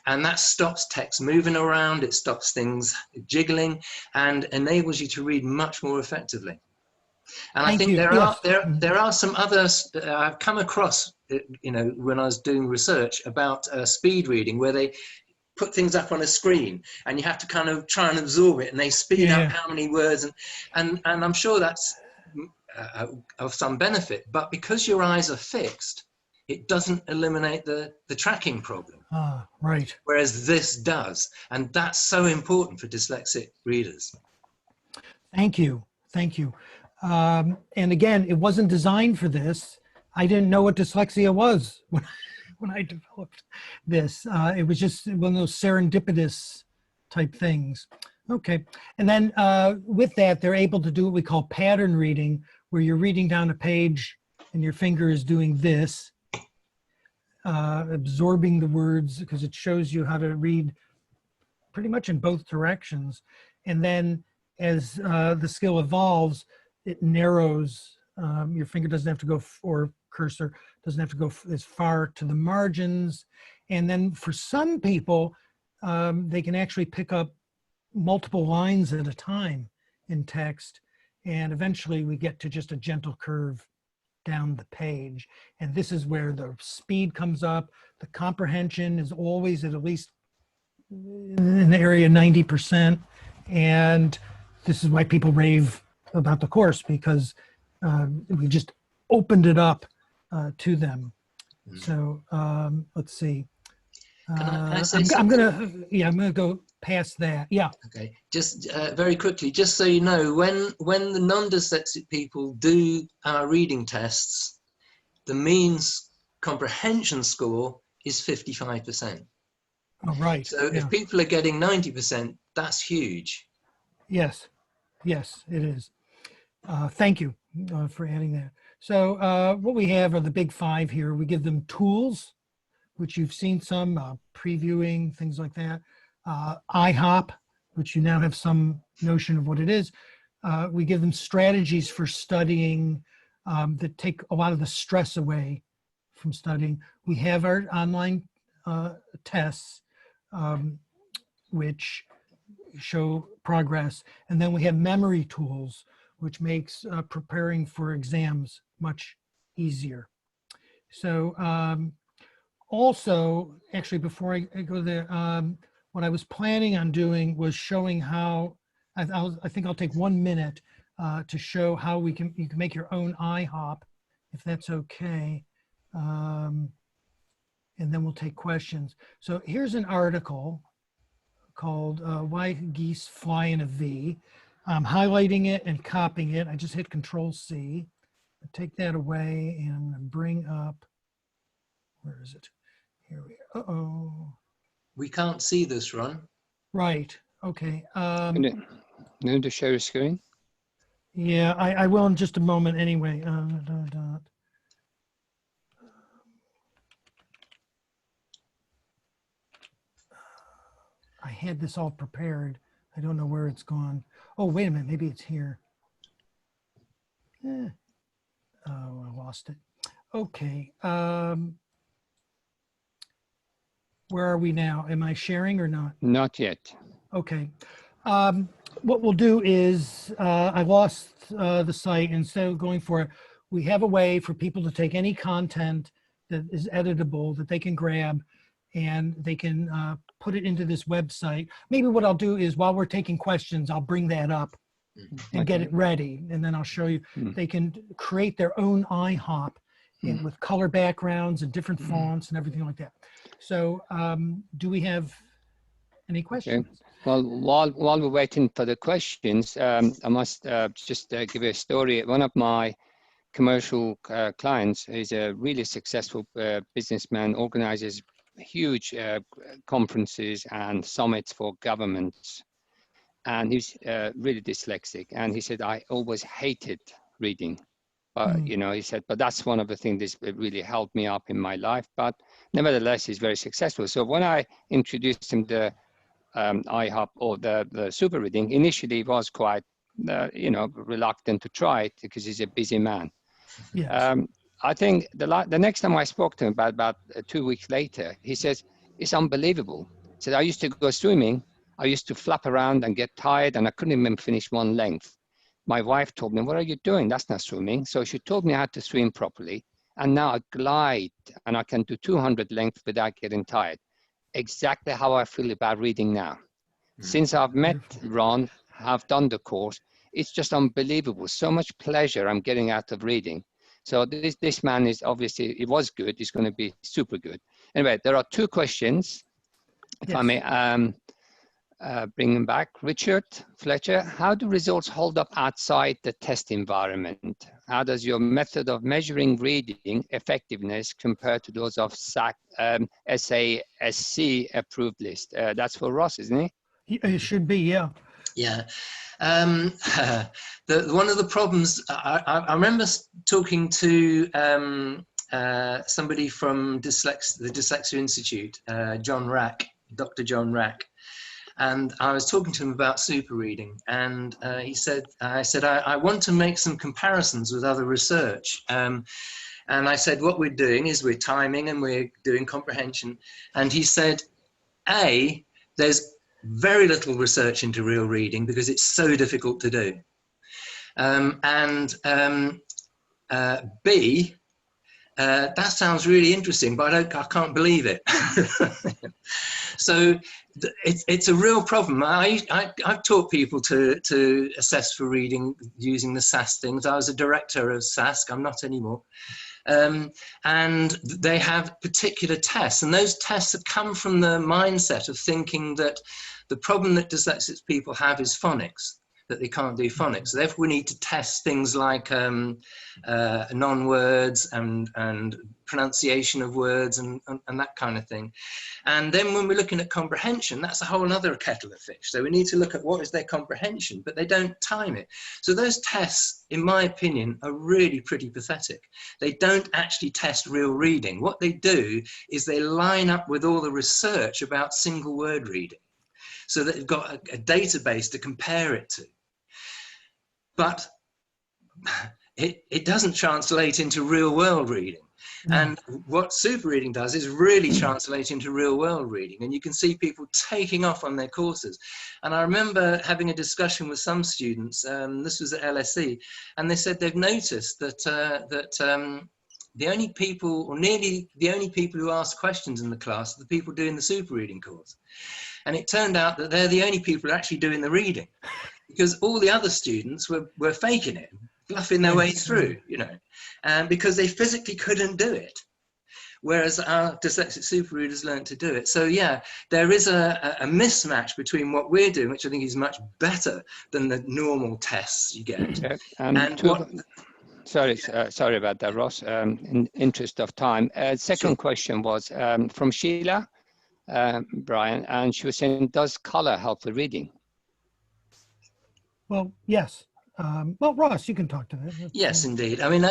And that stops text moving around, it stops things jiggling, and enables you to read much more effectively. And I think there are some others I've come across, when I was doing research about speed reading, where they put things up on a screen and you have to kind of try and absorb it, and they speed up how many words, and I'm sure that's of some benefit, but because your eyes are fixed, it doesn't eliminate the tracking problem. Right. whereas this does. And that's so important for dyslexic readers. Thank you. Thank you. And again, it wasn't designed for this. I didn't know what dyslexia was when I developed this. It was just one of those serendipitous type things. Okay. And then with that, they're able to do what we call pattern reading, where you're reading down a page and your finger is doing this, absorbing the words, because it shows you how to read pretty much in both directions. And then as the skill evolves, it narrows. Your finger doesn't have to go, or cursor doesn't have to go as far to the margins. And then for some people, they can actually pick up multiple lines at a time in text. And eventually we get to just a gentle curve down the page. And this is where the speed comes up. The comprehension is always at least in the area 90%. And this is why people rave about the course, because we just opened it up to them. So let's see. Can I say I'm gonna go past that. Yeah. Okay. Just very quickly, just so you know, when the non-dyslexic people do our reading tests, the mean comprehension score is 55%. Oh, right. So if people are getting 90%, that's huge. Yes. Yes, it is. Thank you for adding that. So what we have are the big five here. We give them tools, which you've seen some previewing, things like that. IHOP, which you now have some notion of what it is. We give them strategies for studying that take a lot of the stress away from studying. We have our online tests, which show progress. And then we have memory tools, which makes preparing for exams much easier. So also, actually, before I go there, what I was planning on doing was showing how, I think I'll take 1 minute to show how you can make your own IHOP, if that's okay. And then we'll take questions. So here's an article called Why Geese Fly in a V. I'm highlighting it and copying it. I just hit Control-C. Take that away and bring up, where is it? Here we are. Uh-oh. We can't see this, Ron. Right, okay. Need to share your screen? Yeah, I will in just a moment anyway. I had this all prepared. I don't know where it's gone. Oh, wait a minute, maybe it's here. Oh, I lost it. Okay. Where are we now? Am I sharing or not? Not yet. Okay. What we'll do is, I lost the site. Instead of going for it, we have a way for people to take any content that is editable that they can grab, and they can put it into this website. Maybe what I'll do is, while we're taking questions, I'll bring that up and get it ready. And then I'll show you, they can create their own IHOP with color backgrounds and different fonts and everything like that. So do we have any questions? Okay. Well, while we're waiting for the questions, I must just give you a story. One of my commercial clients is a really successful businessman, organizes huge conferences and summits for governments. And he's really dyslexic. And he said, I always hated reading. But, you know, he said, but that's one of the things that really helped me up in my life. But nevertheless, he's very successful. So when I introduced him the IHOP or the super reading, initially he was quite, you know, reluctant to try it because he's a busy man. Yes. I think the next time I spoke to him, about 2 weeks later, he says, it's unbelievable. He said, I used to go swimming. I used to flap around and get tired, and I couldn't even finish one length. My wife told me, what are you doing? That's not swimming. So she told me how to swim properly. And now I glide and I can do 200 lengths without getting tired. Exactly how I feel about reading now. Since I've met Ron, have done the course, it's just unbelievable. So much pleasure I'm getting out of reading. So this man is obviously, he was good, he's going to be super good. Anyway, there are two questions, if I may bring them back. Richard Fletcher, how do results hold up outside the test environment? How does your method of measuring reading effectiveness compare to those of SASC approved list? That's for Ross, isn't it? It should be, yeah. Yeah. One of the problems, I remember talking to somebody from the Dyslexia Institute, John Rack, Dr. John Rack, and I was talking to him about super reading, and he said, I want to make some comparisons with other research. And I said, what we're doing is we're timing and we're doing comprehension. And he said, A, there's very little research into real reading because it's so difficult to do. B, that sounds really interesting, but I can't believe it. So it's a real problem. I've taught people to assess for reading using the SAS things. I was a director of SASC, I'm not anymore. And they have particular tests, and those tests have come from the mindset of thinking that the problem that dyslexic people have is phonics, that they can't do phonics. So therefore we need to test things like non-words and pronunciation of words and that kind of thing. And then when we're looking at comprehension, that's a whole other kettle of fish. So we need to look at what is their comprehension, but they don't time it. So those tests, in my opinion, are really pretty pathetic. They don't actually test real reading. What they do is they line up with all the research about single word reading, so that they've got a database to compare it to. But it doesn't translate into real world reading. And what super reading does is really translate into real world reading. And you can see people taking off on their courses. And I remember having a discussion with some students, this was at LSE, and they said they've noticed that, the only people, or nearly the only people who ask questions in the class are the people doing the super reading course. And it turned out that they're the only people who are actually doing the reading, because all the other students were faking it, bluffing their way through, you know, because they physically couldn't do it. Whereas our dyslexic super readers learned to do it. So yeah, there is a mismatch between what we're doing, which I think is much better than the normal tests you get. Yeah, sorry about that, Ross. In interest of time, second question was from Sheila, Brian, and she was saying, does color help with reading? Well, yes. Well, Ross, you can talk to that. Yes, indeed. I mean,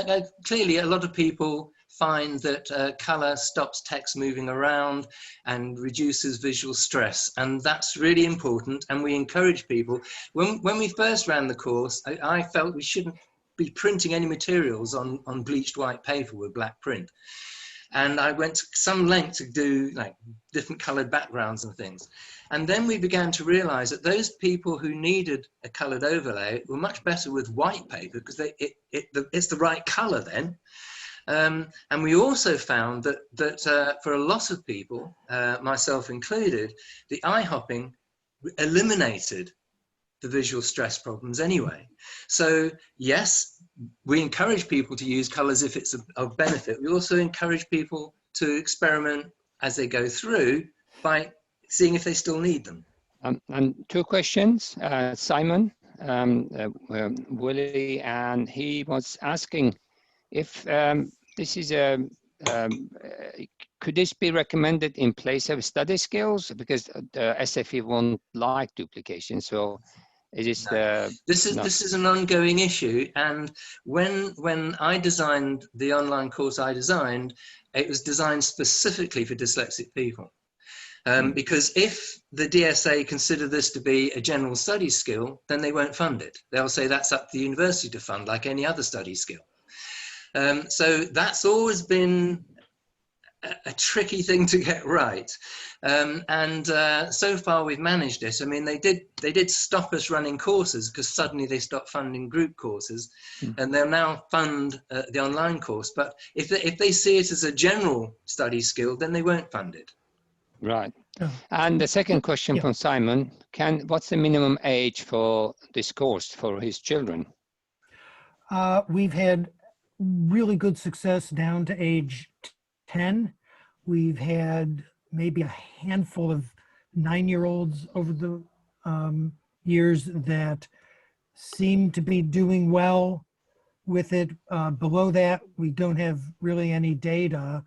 clearly a lot of people find that color stops text moving around and reduces visual stress, and that's really important. And we encourage people, when we first ran the course, I felt we shouldn't be printing any materials on bleached white paper with black print. And I went to some length to do like different colored backgrounds and things. And then we began to realize that those people who needed a colored overlay were much better with white paper, because it's the right color then. And we also found that for a lot of people, myself included, the eye hopping eliminated the visual stress problems anyway. So yes, we encourage people to use colors if it's of benefit. We also encourage people to experiment as they go through by seeing if they still need them. And two questions, Simon, Willie, and he was asking if this is could this be recommended in place of study skills, because the SFE won't like duplication. So this is an ongoing issue, and when I designed the online course I designed, it was designed specifically for dyslexic people, because if the DSA consider this to be a general study skill, then they won't fund it. They'll say that's up to the university to fund, like any other study skill. So that's always been a tricky thing to get right, and so far we've managed it. I mean, they did stop us running courses because suddenly they stopped funding group courses, and they'll now fund the online course. But if they see it as a general study skill, then they won't fund it. Right. And the second question from Simon: what's the minimum age for this course for his children? We've had really good success down to age 10. We've had maybe a handful of 9-year-olds over the years that seem to be doing well with it. Below that, we don't have really any data.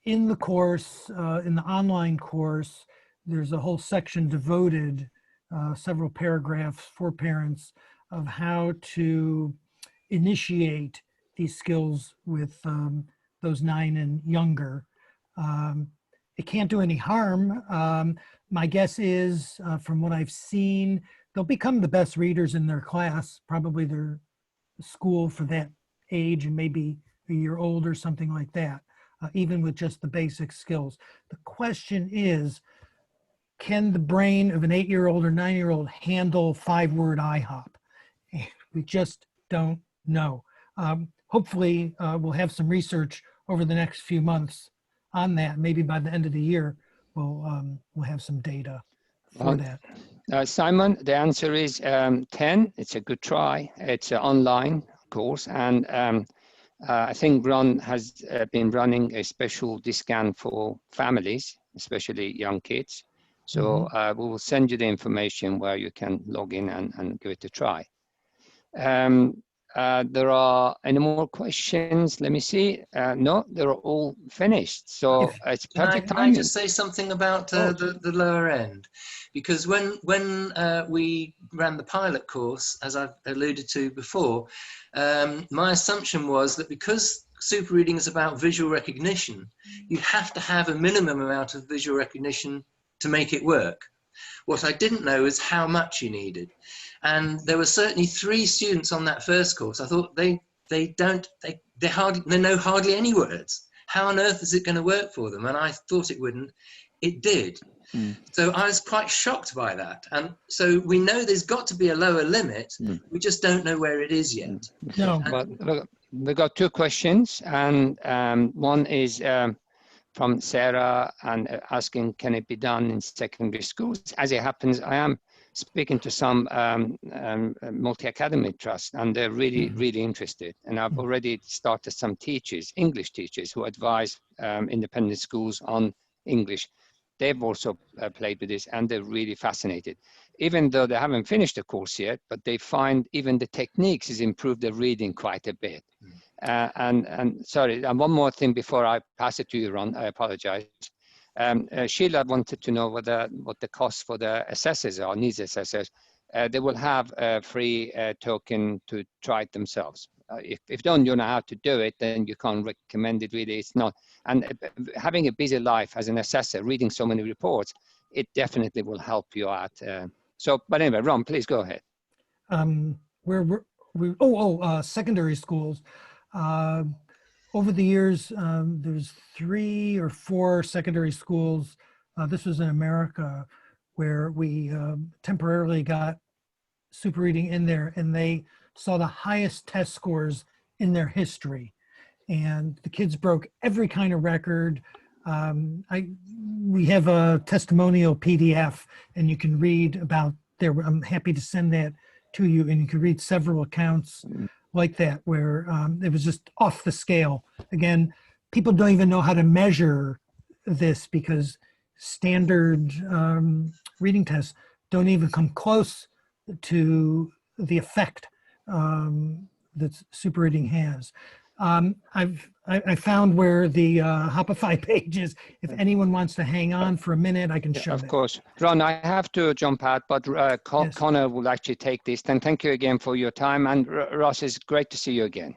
In the course, in the online course, there's a whole section devoted, several paragraphs for parents, of how to initiate these skills with those 9 and younger. It can't do any harm. My guess is, from what I've seen, they'll become the best readers in their class, probably their school for that age and maybe a year old or something like that, even with just the basic skills. The question is, can the brain of an 8-year-old or 9-year-old handle 5-word IHOP? We just don't know. Hopefully, we'll have some research over the next few months on that. Maybe by the end of the year, we'll have some data for that. Simon, the answer is 10. It's a good try. It's an online course, and I think Ron has been running a special discount for families, especially young kids. So we will send you the information where you can log in and give it a try. There are any more questions? Let me see. No, they're all finished. So it's perfect timing. Can I just say something about the lower end? Because when we ran the pilot course, as I've alluded to before, my assumption was that because super reading is about visual recognition, you have to have a minimum amount of visual recognition to make it work. What I didn't know is how much you needed. And there were certainly 3 students on that first course. I thought they know hardly any words. How on earth is it going to work for them? And I thought it wouldn't. It did. So I was quite shocked by that. And so we know there's got to be a lower limit. We just don't know where it is yet. No, but look, we got 2 questions, and one is from Sarah and asking, can it be done in secondary schools? As it happens, I am speaking to some multi-academy trusts, and they're really, really interested. And I've already started some teachers, English teachers, who advise independent schools on English. They've also played with this, and they're really fascinated. Even though they haven't finished the course yet, but they find even the techniques has improved their reading quite a bit. And sorry, and one more thing before I pass it to you, Ron, I apologize. Sheila wanted to know what the cost for the assessors are, needs assessors. They will have a free token to try it themselves. If you don't know how to do it, then you can't recommend it really. It's not, and having a busy life as an assessor, reading so many reports, it definitely will help you out. But anyway, Ron, please go ahead. Secondary schools. Over the years, there's 3 or 4 secondary schools. This was in America, where we temporarily got super reading in there, and they saw the highest test scores in their history. And the kids broke every kind of record. We have a testimonial PDF, and you can read about there. I'm happy to send that to you, and you can read several accounts like that, where it was just off the scale. Again, people don't even know how to measure this, because standard reading tests don't even come close to the effect that super reading has. I found where the Hopify page is. If anyone wants to hang on for a minute, I can show it. Of course. Ron, I have to jump out, but Yes. Connor will actually take this. And thank you again for your time. And Ross, it's great to see you again.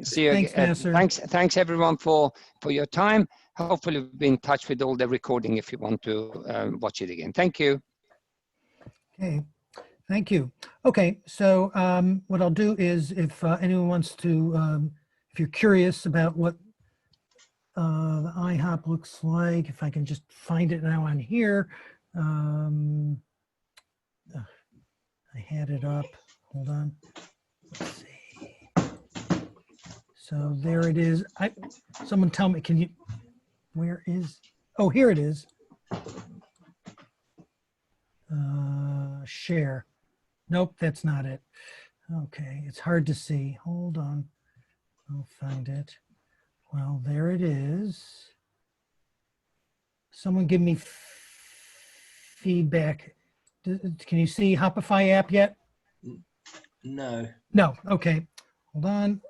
See you Thanks, again. Nasser. Thanks everyone for your time. Hopefully we'll be in touch with all the recording if you want to watch it again. Thank you. Okay. Thank you. Okay, so what I'll do is, if anyone wants to, if you're curious about what the IHOP looks like, if I can just find it now on here. I had it up. Hold on. Let's see. So there it is. Someone tell me, can you, where is, oh, here it is. Share. Nope, that's not it. Okay, it's hard to see. Hold on. I'll find it. Well, there it is. Someone give me feedback. Can you see Hopify app yet? No. No. Okay. Hold on.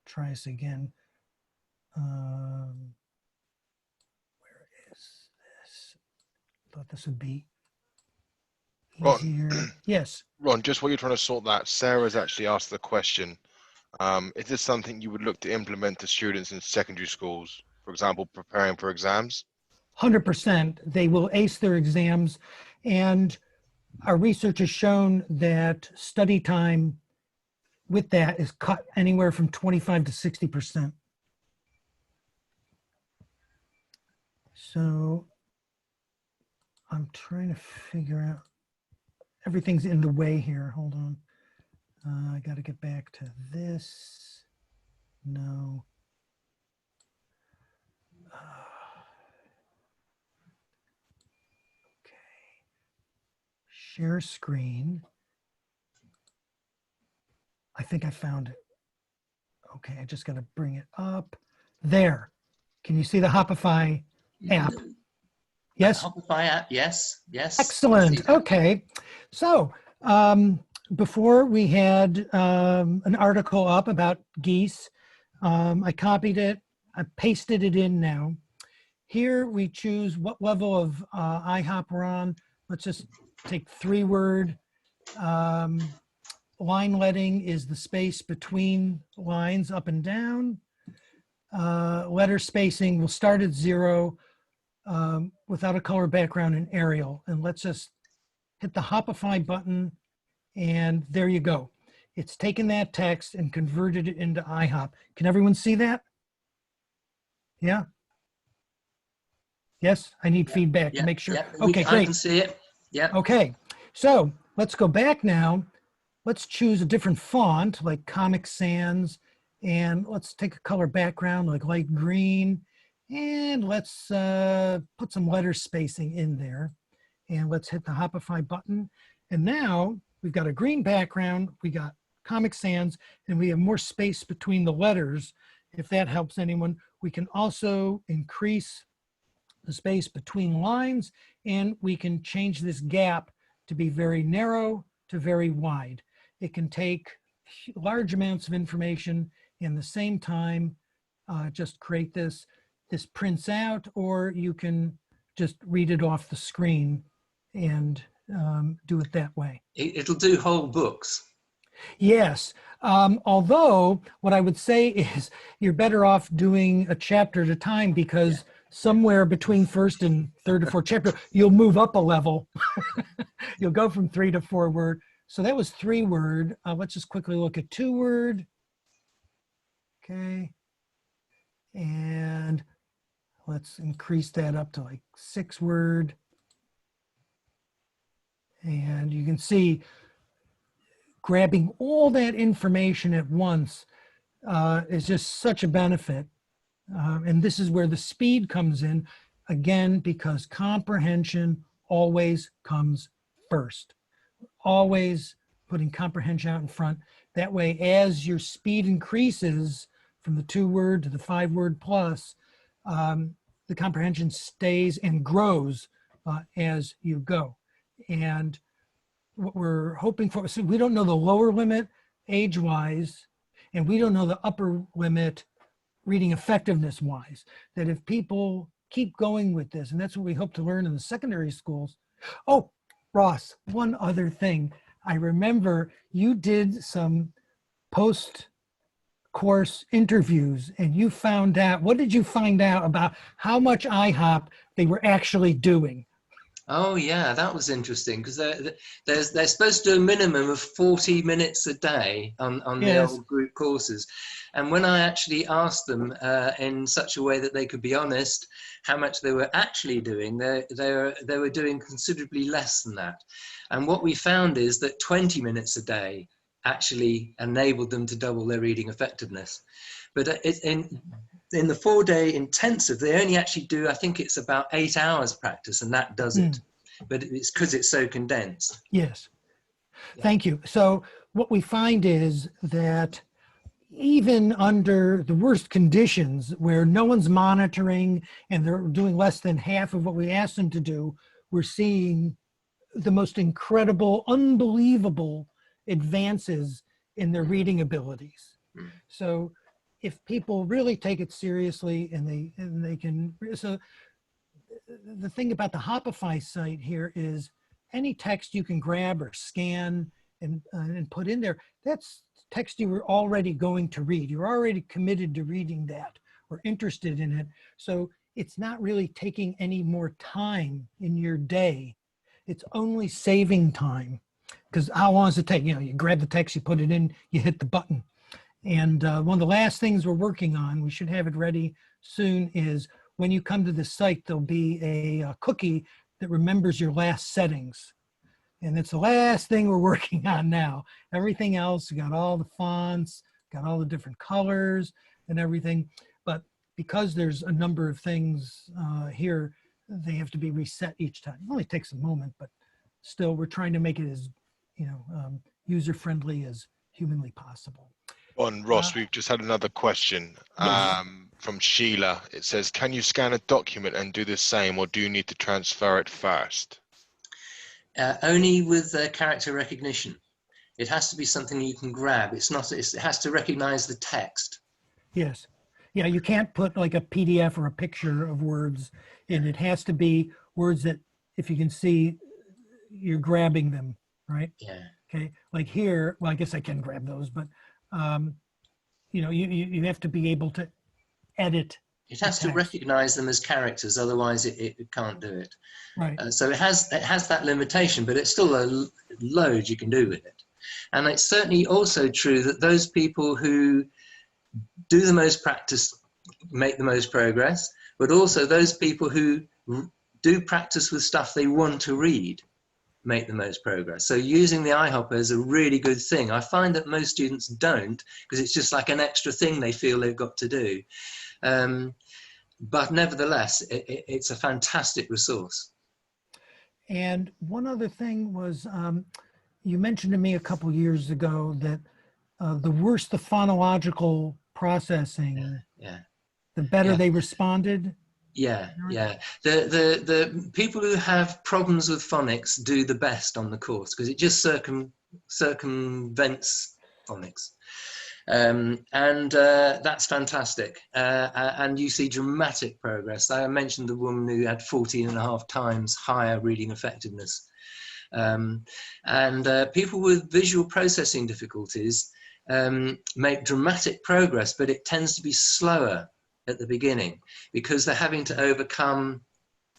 Try this again. Where is this? Thought this would be easier. Ron, Yes. Ron, just while you're trying to sort that, Sarah's actually asked the question. Is this something you would look to implement to students in secondary schools, for example, preparing for exams? 100%. They will ace their exams. And our research has shown that study time with that is cut anywhere from 25 to 60%. So I'm trying to figure out, everything's in the way here. Hold on. I got to get back to this. No. Okay. Share screen. I think I found it. Okay, I just got to bring it up. There. Can you see the Hopify app? Yes? Hopify app, yes, yes. Excellent. Okay. So before we had an article up about geese. I copied it. I pasted it in now. Here we choose what level of IHOP we're on. Let's just take 3-word. Line letting is the space between lines up and down. Letter spacing will start at 0 without a color background in Arial. And let's just hit the Hopify button and there you go. It's taken that text and converted it into IHOP. Can everyone see that? Yeah? Yes, I need feedback to make sure. Okay, great. I can see it. Yeah. Okay, so let's go back now. Let's choose a different font like Comic Sans, and let's take a color background like light green, and let's put some letter spacing in there. And let's hit the Hopify button. And now we've got a green background, we got Comic Sans, and we have more space between the letters. If that helps anyone, we can also increase the space between lines, and we can change this gap to be very narrow to very wide. It can take large amounts of information in the same time, just create this. This prints out, or you can just read it off the screen and do it that way. It'll do whole books. Yes, although what I would say is you're better off doing a chapter at a time, because somewhere between first and third or fourth chapter, you'll move up a level. You'll go from 3 to 4 word. So that was 3-word. Let's just quickly look at 2-word. Okay. And let's increase that up to like 6-word. And you can see grabbing all that information at once is just such a benefit. And this is where the speed comes in, again, because comprehension always comes first. Always putting comprehension out in front. That way, as your speed increases from the 2-word to the 5-word plus, the comprehension stays and grows as you go. And what we're hoping for, so we don't know the lower limit age-wise, and we don't know the upper limit reading effectiveness-wise, that if people keep going with this, and that's what we hope to learn in the secondary schools. Oh, Ross, one other thing. I remember you did some post-course interviews, and you found out, what did you find out about how much IHOP they were actually doing? Oh yeah, that was interesting, because they're supposed to do a minimum of 40 minutes a day on the old group courses. And when I actually asked them in such a way that they could be honest how much they were actually doing, they were doing considerably less than that. And what we found is that 20 minutes a day actually enabled them to double their reading effectiveness. But in the 4-day intensive, they only actually do, I think it's about 8 hours practice, and that does it. But it's because it's so condensed. Yes. Yeah. Thank you. So what we find is that even under the worst conditions where no one's monitoring and they're doing less than half of what we asked them to do, we're seeing the most incredible, unbelievable advances in their reading abilities. Mm. So if people really take it seriously and they can, so the thing about the Hopify site here is any text you can grab or scan and put in there, that's text you were already going to read. You're already committed to reading that or interested in it. So it's not really taking any more time in your day. It's only saving time, because how long does it take? You know, you grab the text, you put it in, you hit the button. And one of the last things we're working on, we should have it ready soon, is when you come to the site, there'll be a cookie that remembers your last settings. And it's the last thing we're working on now. Everything else, we got all the fonts, got all the different colors and everything. But because there's a number of things here, they have to be reset each time. It only takes a moment, but still we're trying to make it as, you know, user-friendly as humanly possible. On Ross, we've just had another question from Sheila. It says, can you scan a document and do the same, or do you need to transfer it first? Only with character recognition. It has to be something you can grab. It has to recognize the text. Yes. Yeah, you can't put like a PDF or a picture of words in. It has to be words that, if you can see, you're grabbing them, right? Yeah. Okay, like here, well, I guess I can grab those, but you know, you have to be able to edit. It has to recognize them as characters, otherwise it can't do it. Right. So it has that limitation, but it's still a load you can do with it. And it's certainly also true that those people who do the most practice make the most progress, but also those people who do practice with stuff they want to read make the most progress. So using the iHopper is a really good thing. I find that most students don't, because it's just like an extra thing they feel they've got to do. But nevertheless, it's a fantastic resource. And one other thing was, you mentioned to me a couple years ago that the worse the phonological processing, the better they responded. Yeah. The people who have problems with phonics do the best on the course, because it just circumvents phonics. That's fantastic. And you see dramatic progress. I mentioned the woman who had 14.5 times higher reading effectiveness. People with visual processing difficulties make dramatic progress, but it tends to be slower at the beginning because they're having to overcome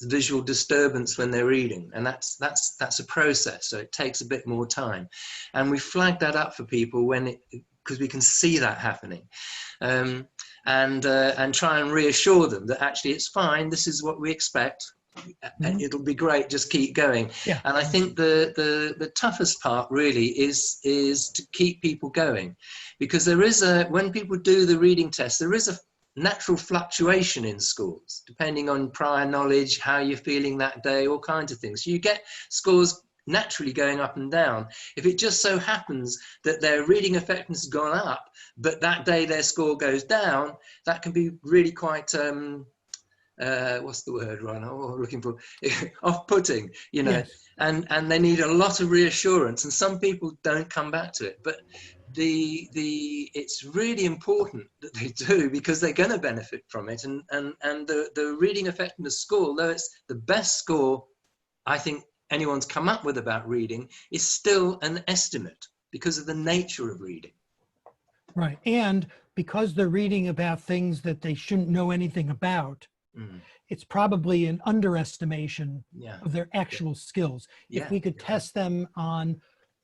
visual disturbance when they're reading, and that's a process, so it takes a bit more time. And we flag that up for people because we can see that happening, and try and reassure them that actually it's fine, this is what we expect, and it'll be great, just keep going. Yeah. And I think the toughest part really is to keep people going, because when people do the reading test, there is a natural fluctuation in scores depending on prior knowledge, how you're feeling that day, all kinds of things. So you get scores naturally going up and down. If it just so happens that their reading effectiveness has gone up, but that day their score goes down, that can be really quite what's the word, Ron? Oh, looking for off-putting, you know. Yes. And they need a lot of reassurance, and some people don't come back to it, but it's really important that they do, because they're going to benefit from it. And the reading effectiveness score, although it's the best score I think anyone's come up with about reading, is still an estimate because of the nature of reading. Right. And because they're reading about things that they shouldn't know anything about, it's probably an underestimation of their actual skills. If we could test them on,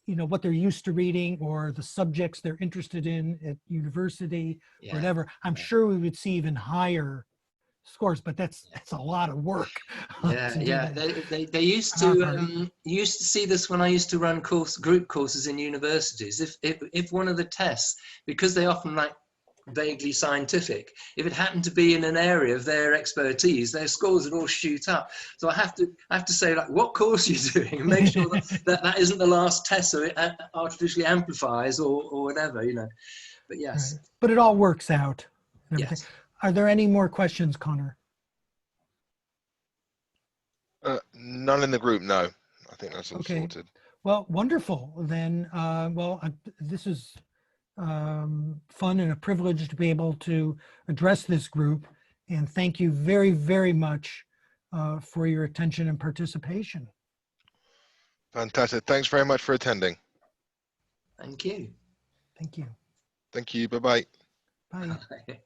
you know, what they're used to reading or the subjects they're interested in at university, whatever, I'm sure we would see even higher scores, but that's a lot of work. They used to see this when I used to run group courses in universities. If one of the tests, because they often vaguely scientific. If it happened to be in an area of their expertise, their scores would all shoot up. So I have to say, like, what course are you doing, and make sure that isn't the last test, so it artificially amplifies or whatever, you know. But yes. Right. But it all works out and everything. Yes. Are there any more questions, Connor? None in the group, no. I think that's all Okay. sorted. Well, wonderful. Then, this is fun and a privilege to be able to address this group. And thank you very, very much for your attention and participation. Fantastic. Thanks very much for attending. Thank you. Thank you. Thank you. Bye-bye. Bye. Bye.